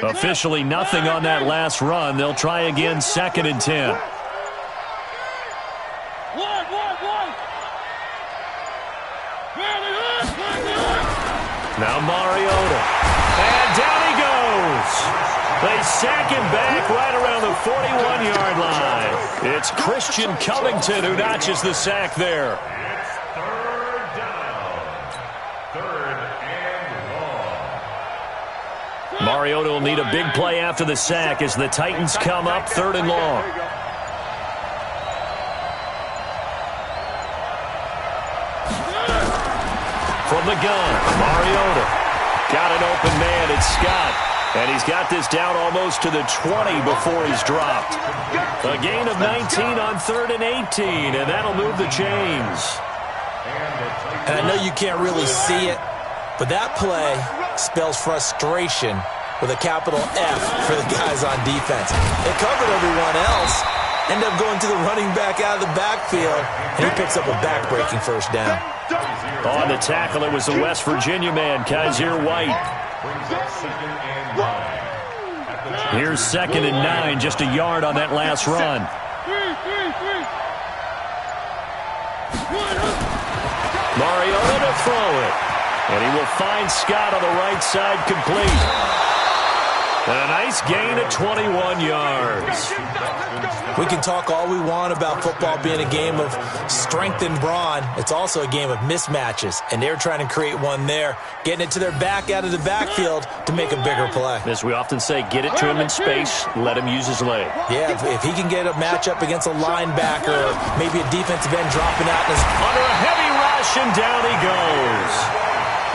Officially nothing on that last run. They'll try again, second and 10. Now Mariota. And down he goes. They sack him back right around the 41-yard line. It's Christian Covington who notches the sack there. It's third down. Third and long. Mariota will need a big play after the sack as the Titans come up third and long. From the gun, Mariota. Got an open man, it's Scott. And he's got this down almost to the 20 before he's dropped. A gain of 19 on third and 18, and that'll move the chains. And I know you can't really see it, but that play spells frustration with a capital F for the guys on defense. They covered everyone else, end up going to the running back out of the backfield, and he picks up a back-breaking first down. On the tackle, it was the West Virginia man, Kaiser White. Here's second and 9, just a yard on that last run. Mariota to throw it. And he will find Scott on the right side complete. And a nice gain of 21 yards. We can talk all we want about football being a game of strength and brawn. It's also a game of mismatches, and they're trying to create one there, getting it to their back out of the backfield to make a bigger play. As we often say, get it to him in space, let him use his leg. Yeah, if he can get a matchup against a linebacker or maybe a defensive end dropping out. Under a heavy rush, and down he goes.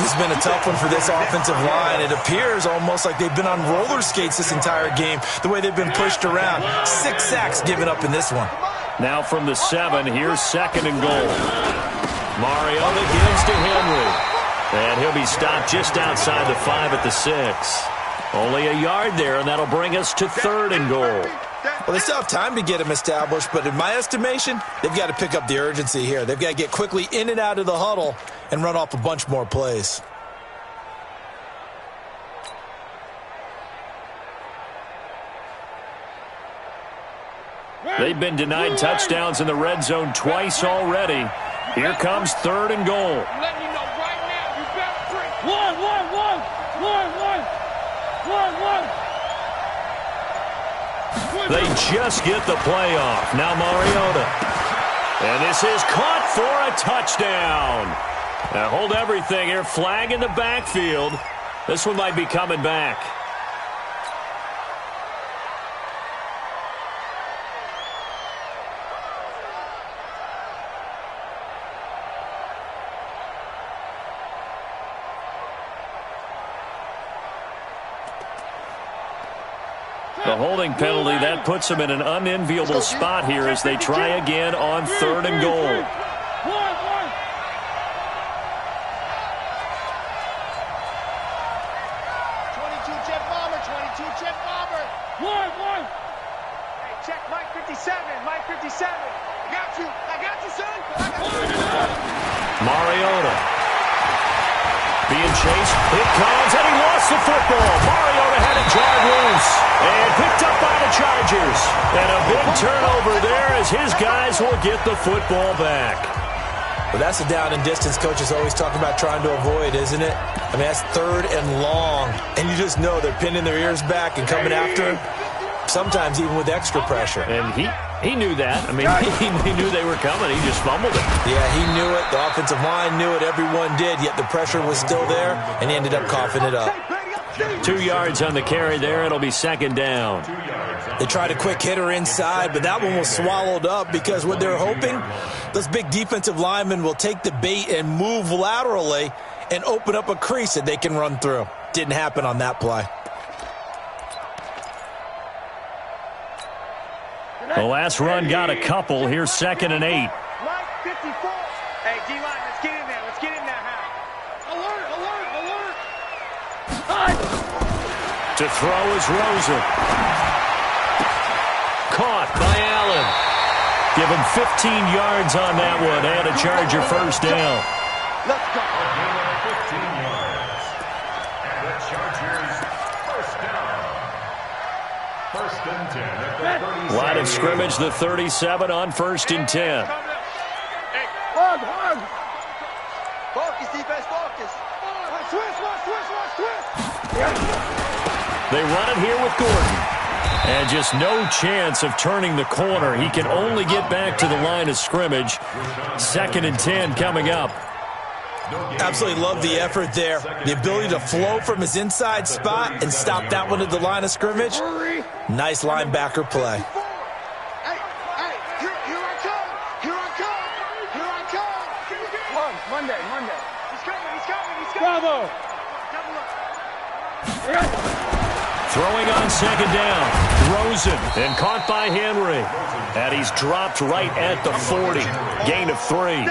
This has been a tough one for this offensive line. It appears almost like they've been on roller skates this entire game, the way they've been pushed around. 6 sacks given up in this one. Now from the 7, here's second and goal. Mariota gives to Henry. And he'll be stopped just outside the 5 at the 6. Only a yard there, and that'll bring us to third and goal. Well, they still have time to get him established, but in my estimation, they've got to pick up the urgency here. They've got to get quickly in and out of the huddle and run off a bunch more plays. They've been denied touchdowns in the red zone twice already. Here comes third and goal. I'm letting you know right now, you better bring. They just get the play off. Now Mariota. And this is caught for a touchdown. Now hold everything here. Flag in the backfield. This one might be coming back. The holding penalty, that puts them in an unenviable spot here as they try again on 3rd and goal. 22 jet bomber, 22 jet bomber. Hey, check Mike 57, Mike 57. I got you, son. Mariota being chased. It comes, and he lost the football. Mariota had it jarred loose and picked up by the Chargers. And a big turnover there as his guys will get the football back. Well, that's the down and distance coaches always talking about trying to avoid, isn't it? I mean, that's 3rd and long, and you just know they're pinning their ears back and coming after him, sometimes even with extra pressure. And he knew that. I mean, he knew they were coming. He just fumbled it. Yeah, he knew it. The offensive line knew it. Everyone did, yet the pressure was still there, and he ended up coughing it up. 2 yards on the carry there. It'll be 2nd down. They tried a quick hitter inside, but that one was swallowed up because what they're hoping, those big defensive linemen will take the bait and move laterally and open up a crease that they can run through. Didn't happen on that play. The last run got a couple. Here's 2nd and 8. Mike 54. Hey, D-line, let's get in there. Let's get in there, Hal. Alert. To throw is Rosen. Caught by Allen. Give him 15 yards on that one and a Charger first down. Let's go. A gain of 15 yards. And the Chargers first down. 1st and 10 at the 37. Line of scrimmage, the 37 on 1st and 10. Hug. Focus, defense, focus. Switch. They run it here with Gordon. And just no chance of turning the corner. He can only get back to the line of scrimmage. 2nd and 10 coming up. Absolutely love the effort there. The ability to flow from his inside spot and stop that one at the line of scrimmage. Nice linebacker play. Hey, here I come. Monday. He's coming. Bravo. Throwing on 2nd down. Rosen and caught by Henry. And he's dropped right at the 40. Gain of 3.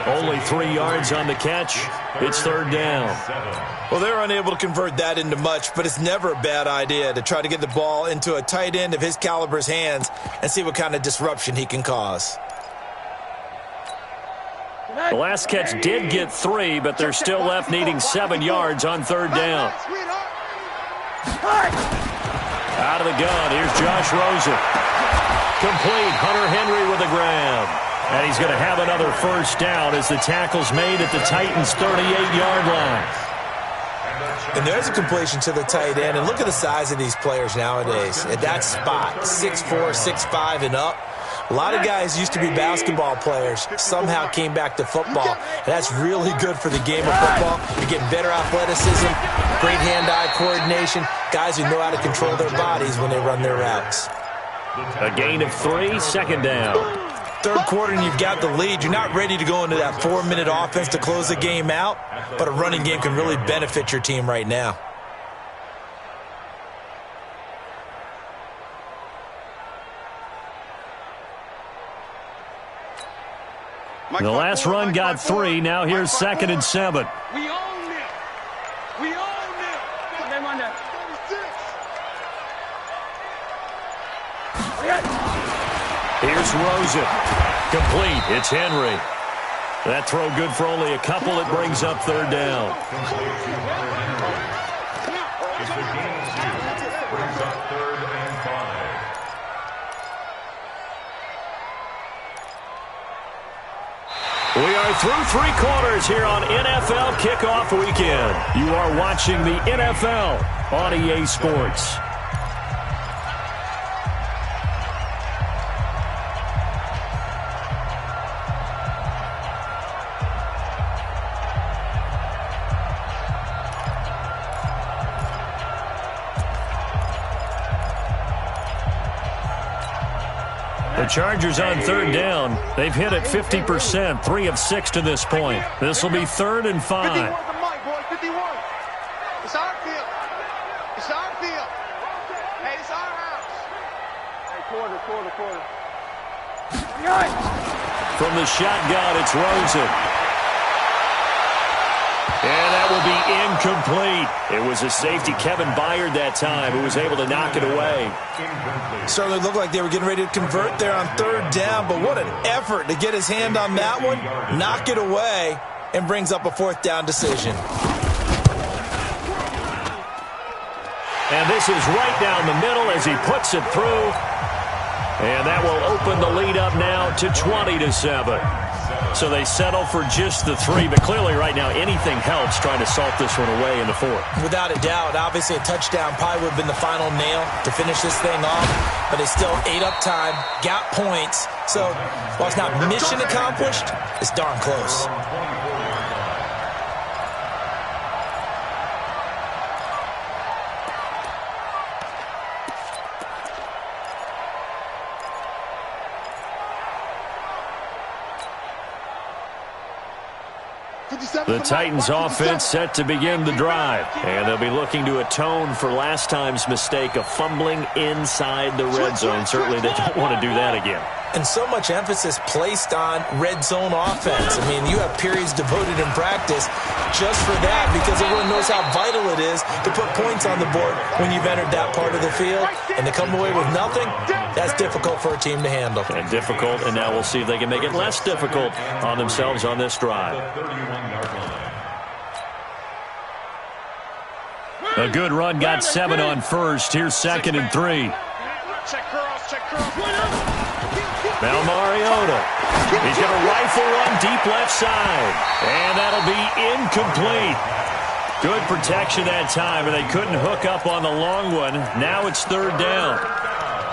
Only 3 yards on the catch. It's 3rd down. Well, they're unable to convert that into much, but it's never a bad idea to try to get the ball into a tight end of his caliber's hands and see what kind of disruption he can cause. The last catch did get 3, but they're still left needing 7 yards on 3rd down. Out of the gun, here's Josh Rosen. Complete, Hunter Henry with a grab. And he's going to have another first down as the tackle's made at the Titans' 38-yard line. And there's a completion to the tight end. And look at the size of these players nowadays. At that spot, 6'4", 6'5", and up. A lot of guys used to be basketball players, somehow came back to football. And that's really good for the game of football. You're getting better athleticism, great hand-eye coordination, guys who know how to control their bodies when they run their routes. A gain of 3, 2nd down. 3rd quarter and you've got the lead. You're not ready to go into that 4-minute offense to close the game out, but a running game can really benefit your team right now. The last run got 3. Now here's 2nd and 7. We own it. Monday. Here's Rosen. Complete. It's Henry. That throw good for only a couple. It brings up 3rd down. It's the gain of 2. Brings up 3rd and 5. We are through 3 quarters here on NFL Kickoff Weekend. You are watching the NFL on EA Sports. The Chargers on 3rd down. They've hit it 50%, 3 of 6 to this point. This will be 3rd and 5. 51 for Mike, boys, 51. It's our field. Hey, it's our house. Quarter. From the shotgun, it's Rosen. And that will be incomplete. It was a safety, Kevin Byard, that time, who was able to knock it away. Certainly looked like they were getting ready to convert there on third down, but what an effort to get his hand on that one, knock it away, and brings up a fourth down decision. And this is right down the middle as he puts it through. And that will open the lead up now to 20-7. So they settle for just the 3, but clearly right now anything helps trying to salt this one away in the 4th. Without a doubt, obviously a touchdown probably would have been the final nail to finish this thing off, but they still ate up time, got points. So while it's not mission accomplished, it's darn close. The Titans offense set to begin the drive, and they'll be looking to atone for last time's mistake of fumbling inside the red zone. Certainly they don't want to do that again. And so much emphasis placed on red zone offense. I mean, you have periods devoted in practice just for that because everyone knows how vital it is to put points on the board when you've entered that part of the field. And to come away with nothing, that's difficult for a team to handle. And difficult, and now we'll see if they can make it less difficult on themselves on this drive. A good run, got 7 on first. Here's 2nd and 3. Check cross. Now Mariota. He's going to rifle one deep left side. And that'll be incomplete. Good protection that time, and they couldn't hook up on the long one. Now it's 3rd down.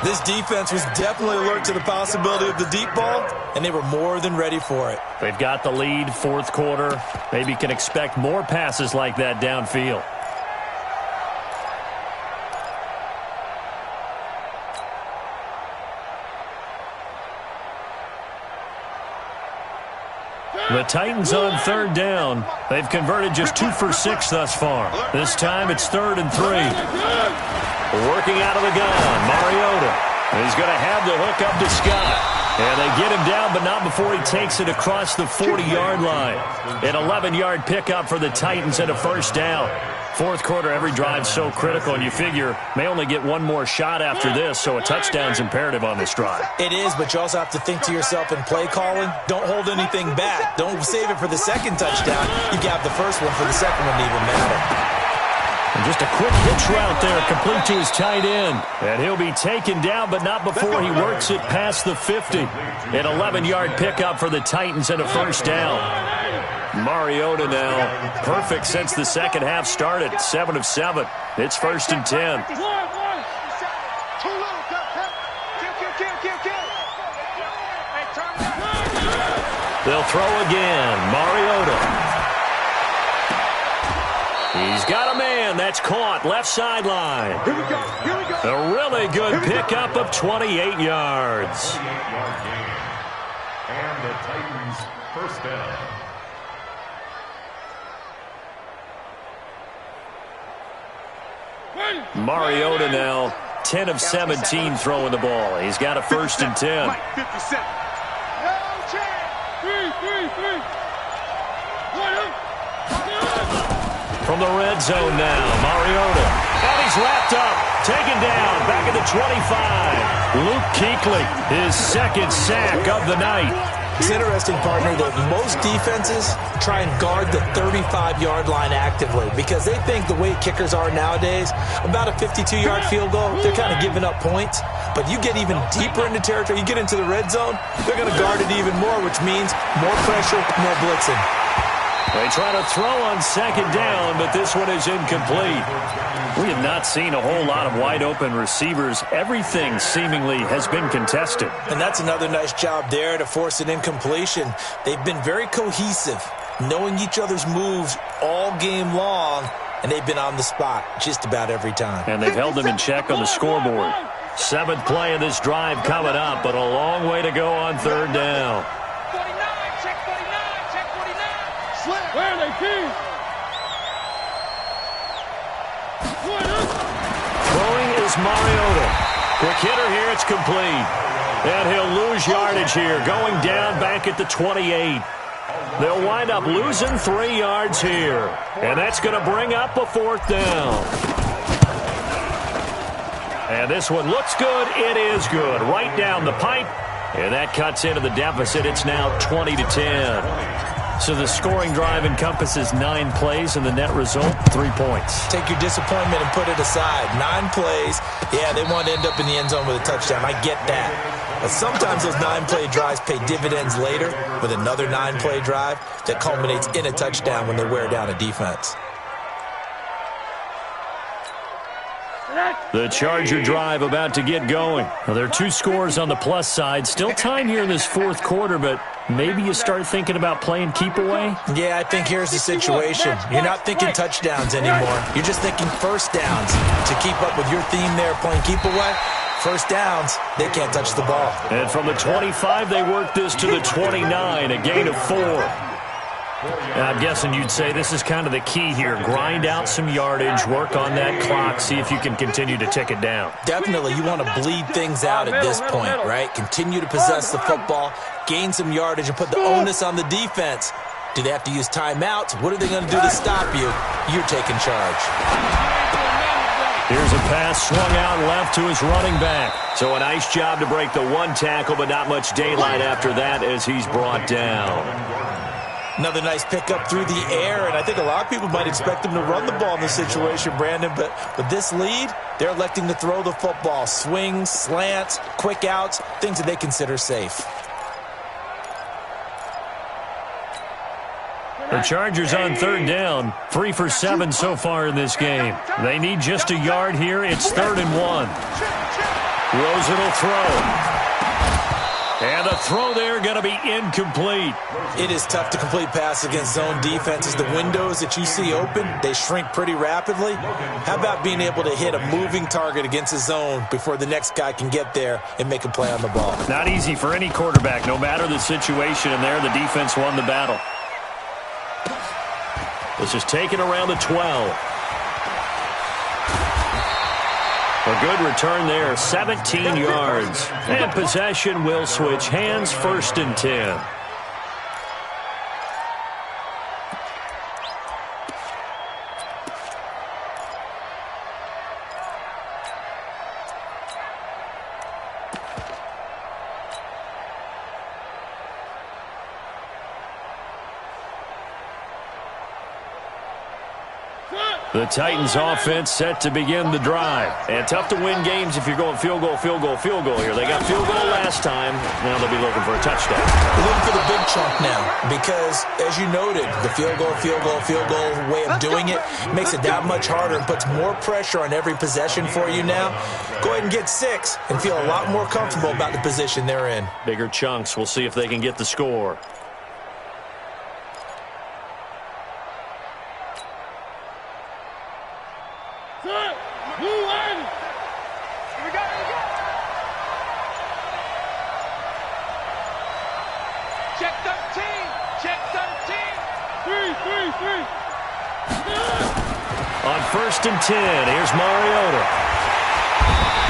This defense was definitely alert to the possibility of the deep ball, and they were more than ready for it. They've got the lead, 4th quarter. Maybe can expect more passes like that downfield. The Titans on 3rd down. They've converted just 2 for 6 thus far. This time it's 3rd and 3. Working out of the gun, Mariota. He's going to have the hook up to Scott. And they get him down, but not before he takes it across the 40-yard line. An 11-yard pickup for the Titans and a 1st down. 4th quarter, every drive so critical, and you figure may only get one more shot after this, so a touchdown's imperative on this drive. It is, but you also have to think to yourself in play calling, don't hold anything back. Don't save it for the 2nd touchdown. You got the first one for the 2nd one to even matter. And just a quick hitch route there, complete to his tight end. And he'll be taken down, but not before he works it past the 50. An 11-yard pickup for the Titans and a 1st down. Mariota now, perfect since the second half started, 7 of 7. It's 1st and 10. They'll throw again. Mariota. He's got a man. That's caught. Left sideline. Here we go. A really good pickup of 28 yards. And the Titans' 1st down. Mariota now 10 of 17 throwing the ball. He's got a 1st and 10. 57. From the red zone now, Mariota. And he's wrapped up, taken down, back at the 25. Luke Kuechly, his 2nd sack of the night. It's interesting, partner, that most defenses try and guard the 35-yard line actively because they think the way kickers are nowadays, about a 52-yard field goal, they're kind of giving up points. But you get even deeper into territory, you get into the red zone, they're going to guard it even more, which means more pressure, more blitzing. They try to throw on 2nd down, but this one is incomplete. We have not seen a whole lot of wide-open receivers. Everything seemingly has been contested. And that's another nice job there to force an incompletion. They've been very cohesive, knowing each other's moves all game long, and they've been on the spot just about every time. And they've held them in check on the scoreboard. 7th play of this drive coming up, but a long way to go on 3rd down. 49, check 49. Where are they, team? Throwing is Mariota. Quick hitter here. It's complete. And he'll lose yardage here, going down back at the 28. They'll wind up losing 3 yards here. And that's going to bring up a 4th down. And this one looks good. It is good. Right down the pipe. And that cuts into the deficit. It's now 20-10. So the scoring drive encompasses 9 plays, and the net result, 3 points. Take your disappointment and put it aside. 9 plays. Yeah, they want to end up in the end zone with a touchdown. I get that. But sometimes those 9-play drives pay dividends later with another 9-play drive that culminates in a touchdown when they wear down a defense. The Charger drive about to get going. Well, there are 2 scores on the plus side. Still time here in this 4th quarter, but maybe you start thinking about playing keep away? Yeah, I think here's the situation. You're not thinking touchdowns anymore. You're just thinking first downs. To keep up with your theme there, playing keep away, first downs, they can't touch the ball. And from the 25, they work this to the 29, a gain of 4. I'm guessing you'd say this is kind of the key here. Grind out some yardage, work on that clock, see if you can continue to tick it down. Definitely, you want to bleed things out at this point, right? Continue to possess the football, gain some yardage, and put the onus on the defense. Do they have to use timeouts? What are they going to do to stop you? You're taking charge. Here's a pass swung out left to his running back. So a nice job to break the 1 tackle, but not much daylight after that as he's brought down. Another nice pickup through the air, and I think a lot of people might expect him to run the ball in this situation, Brandon, but with this lead, they're electing to throw the football. Swings, slants, quick outs, things that they consider safe. The Chargers on 3rd down, 3 for 7 so far in this game. They need just a yard here. It's 3rd and 1. Rosen will throw. And the throw there going to be incomplete. It is tough to complete passes against zone defenses. The windows that you see open, they shrink pretty rapidly. How about being able to hit a moving target against a zone before the next guy can get there and make a play on the ball? Not easy for any quarterback, no matter the situation. And there, the defense won the battle. This is taken around the 12. A good return there, 17 yards. And possession will switch hands, 1st and 10. The Titans offense set to begin the drive. And tough to win games if you're going field goal, field goal, field goal here. They got field goal last time. Now they'll be looking for a touchdown. They're looking for the big chunk now because, as you noted, the field goal way of doing it makes it that much harder and puts more pressure on every possession for you now. Go ahead and get 6 and feel a lot more comfortable about the position they're in. Bigger chunks. We'll see if they can get the score. On 1st and 10, here's Mariota.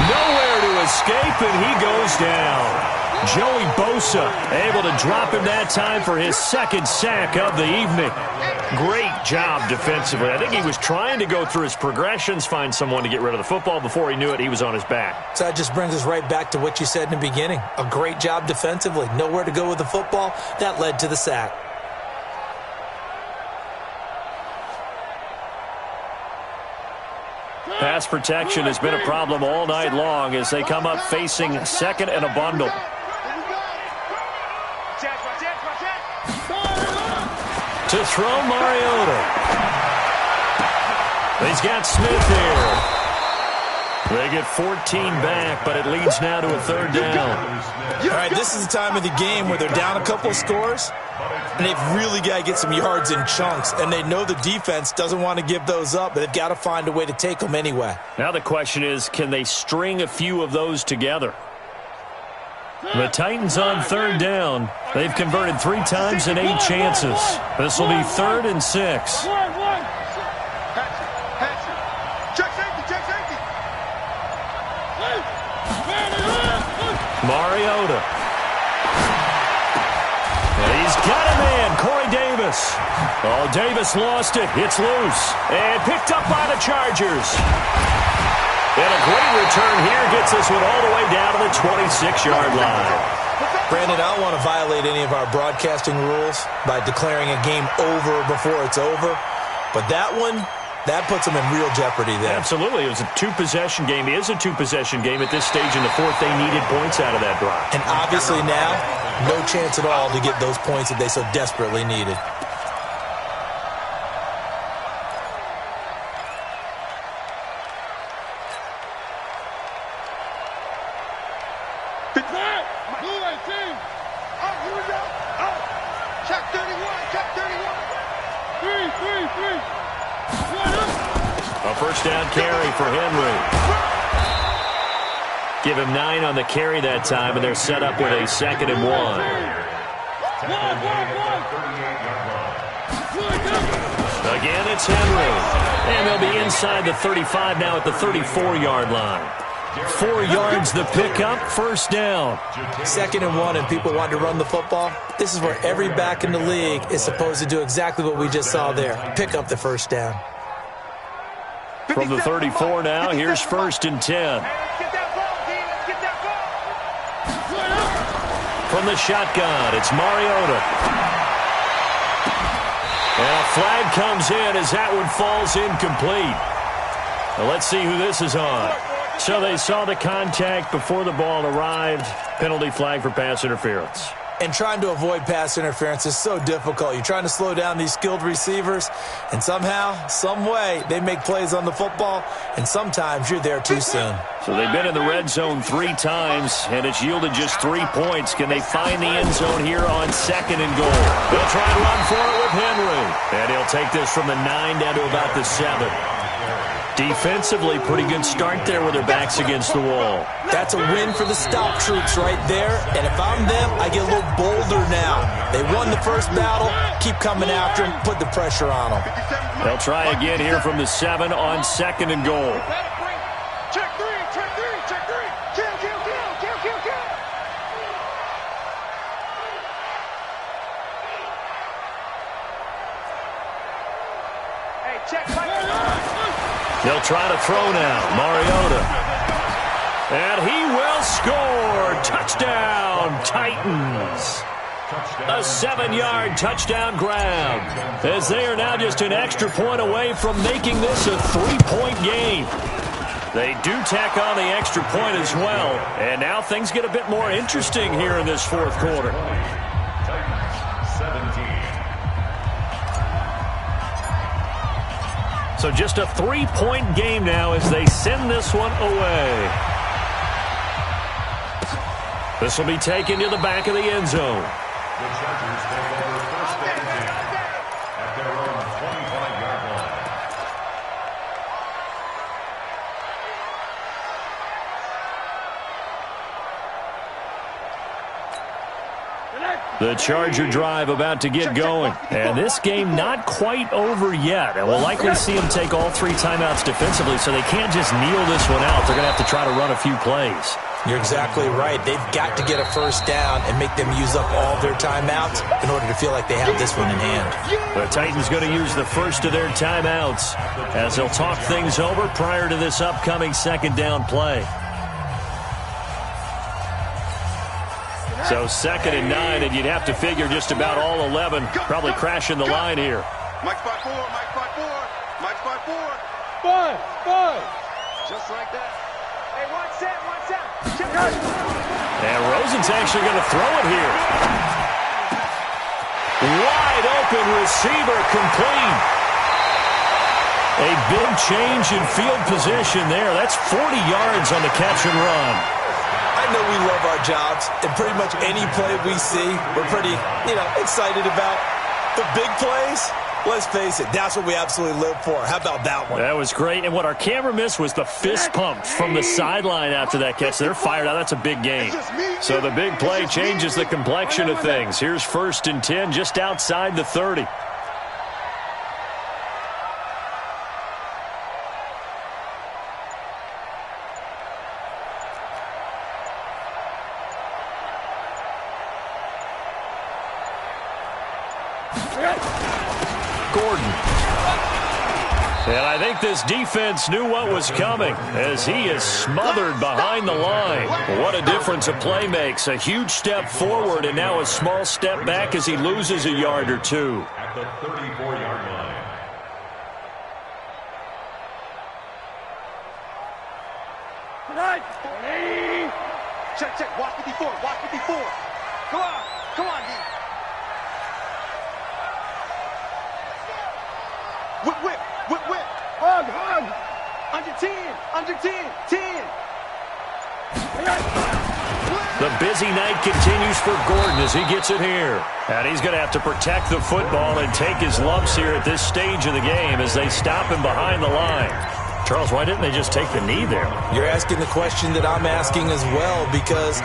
Nowhere to escape, and he goes down. Joey Bosa able to drop him that time for his 2nd sack of the evening. Great job defensively. I think he was trying to go through his progressions, find someone to get rid of the football. Before he knew it, he was on his back. So that just brings us right back to what you said in the beginning. A great job defensively. Nowhere to go with the football. That led to the sack. Pass protection has been a problem all night long as they come up facing 2nd and a bundle. To throw Mariota. He's got Smith here. They get 14 back, but it leads now to a 3rd down. All right, this is the time of the game where they're down a couple of scores, and they've really got to get some yards in chunks, and they know the defense doesn't want to give those up, but they've got to find a way to take them anyway. Now the question is, can they string a few of those together? The Titans on 3rd down. They've converted 3 times in 8 chances. This will be 3rd and 6. Check safety. Mariota. And he's got a man, Corey Davis. Oh, Davis lost it. It's loose. And picked up by the Chargers. And a great return here gets this one all the way down to the 26-yard line. Brandon, I don't want to violate any of our broadcasting rules by declaring a game over before it's over. But that one, that puts them in real jeopardy there. Absolutely. It was a two-possession game. It is a two-possession game at this stage in the fourth. They needed points out of that drive. And obviously now, no chance at all to get those points that they so desperately needed. A first down carry for Henry. Give him 9 on the carry that time, and they're set up with a 2nd and 1. Again, it's Henry. And they'll be inside the 35 now at the 34-yard line. 4 yards the pickup, first down. 2nd and 1, and people want to run the football. This is where every back in the league is supposed to do exactly what we just saw there. Pick up the first down. From the 34 now, here's 1st and 10. From the shotgun, it's Mariota. And a flag comes in as that one falls incomplete. Now let's see who this is on. So they saw the contact before the ball arrived. Penalty flag for pass interference. And trying to avoid pass interference is so difficult. You're trying to slow down these skilled receivers, and somehow, some way, they make plays on the football, and sometimes you're there too soon. So they've been in the red zone 3 times, and it's yielded just 3 points. Can they find the end zone here on 2nd and goal? They'll try and run for it with Henry. And he'll take this from the 9 down to about the 7. Defensively, pretty good start there with their backs against the wall. That's a win for the stop troops right there. And if I'm them, I get a little bolder now. They won the first battle. Keep coming after them. Put the pressure on them. They'll try again here from the 7 on 2nd and goal. Check 3, check 3, check 3. Kill, kill, kill, kill, kill, kill. Hey, check. They'll try to throw now. Mariota. And he will score. Touchdown, Titans. A 7-yard touchdown grab. As they are now just an extra point away from making this a 3-point game. They do tack on the extra point as well. And now things get a bit more interesting here in this fourth quarter. So just a 3-point game now as they send this one away. This will be taken to the back of the end zone. The Chargers take over 1st and 10 at their own 25-yard line. The Charger drive about to get going. And this game not quite over yet. And we'll likely see them take all 3 timeouts defensively, so they can't just kneel this one out. They're going to have to try to run a few plays. You're exactly right. They've got to get a first down and make them use up all their timeouts in order to feel like they have this one in hand. The Titans going to use the first of their timeouts as they'll talk things over prior to this upcoming 2nd down play. So 2nd and 9, and you'd have to figure just about all 11 probably crashing the line here. Mike spot 4, Mike spot 4, Mike spot 4. 5. Just like that. Hey, one set. And Rosen's actually going to throw it here. Wide open receiver, complete. A big change in field position there. That's 40 yards on the catch and run. I know we love our jobs, and pretty much any play we see, we're pretty, excited about. The big plays, let's face it, that's what we absolutely live for. How about that one? That was great, and what our camera missed was the fist pump from the sideline after that catch. They're fired out. That's a big game. So the big play changes the complexion of things. Here's 1st and 10 just outside the 30. Gordon. And I think this defense knew what was coming as he is smothered behind the line. What a difference a play makes. A huge step forward and now a small step back as he loses a yard or two. At the 34-yard line. Check, check. Watch 54. Watch 54. Come on. Come on, D. Whip, whip. Whip, whip. Hug, hug. Under 10. Under 10. 10. The busy night continues for Gordon as he gets it here. And he's going to have to protect the football and take his lumps here at this stage of the game as they stop him behind the line. Charles, why didn't they just take the knee there? You're asking the question that I'm asking as well, because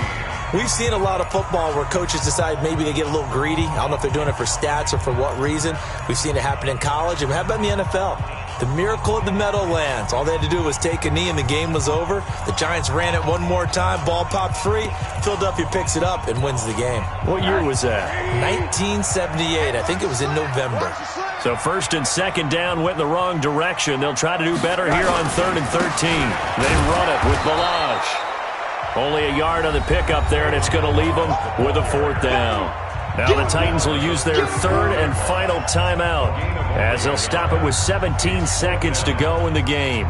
we've seen a lot of football where coaches decide maybe they get a little greedy. I don't know if they're doing it for stats or for what reason. We've seen it happen in college, and how about in the NFL? The miracle of the Meadowlands. All they had to do was take a knee and the game was over. The Giants ran it one more time, ball popped free. Philadelphia picks it up and wins the game. What year was that? 1978. I think it was in November. So first and second down went in the wrong direction. They'll try to do better here on 3rd and 13. They run it with Balazs. Only a yard on the pickup there, and it's going to leave them with a 4th down. Now the Titans will use their 3rd and final timeout as they'll stop it with 17 seconds to go in the game.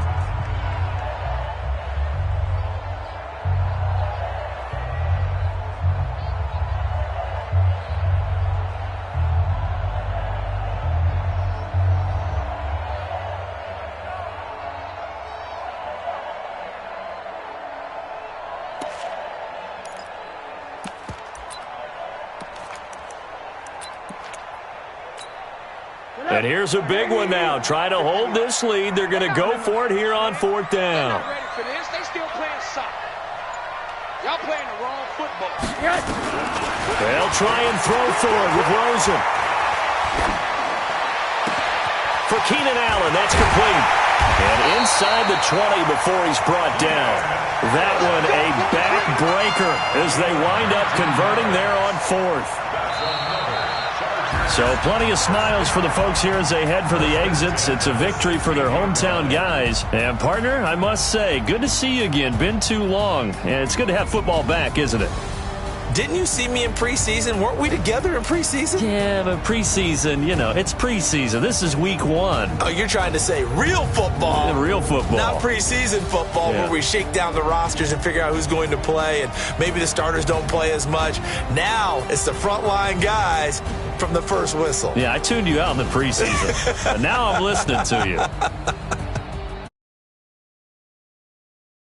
And here's a big one now. Trying to hold this lead. They're going to go for it here on 4th down. They're not ready for this. They still playing soccer. Y'all playing the wrong football. They'll try and throw for it with Rosen. For Keenan Allen, that's complete. And inside the 20 before he's brought down. That one a backbreaker as they wind up converting there on 4th. So plenty of smiles for the folks here as they head for the exits. It's a victory for their hometown guys. And, partner, I must say, good to see you again. Been too long. And it's good to have football back, isn't it? Didn't you see me in preseason? Weren't we together in preseason? Yeah, but preseason, you know, it's preseason. This is week 1. Oh, you're trying to say real football. Real football. Not preseason football where we shake down the rosters and figure out who's going to play, and maybe the starters don't play as much. Now it's the frontline guys from the first whistle. Yeah, I tuned you out in the preseason. But now I'm listening to you.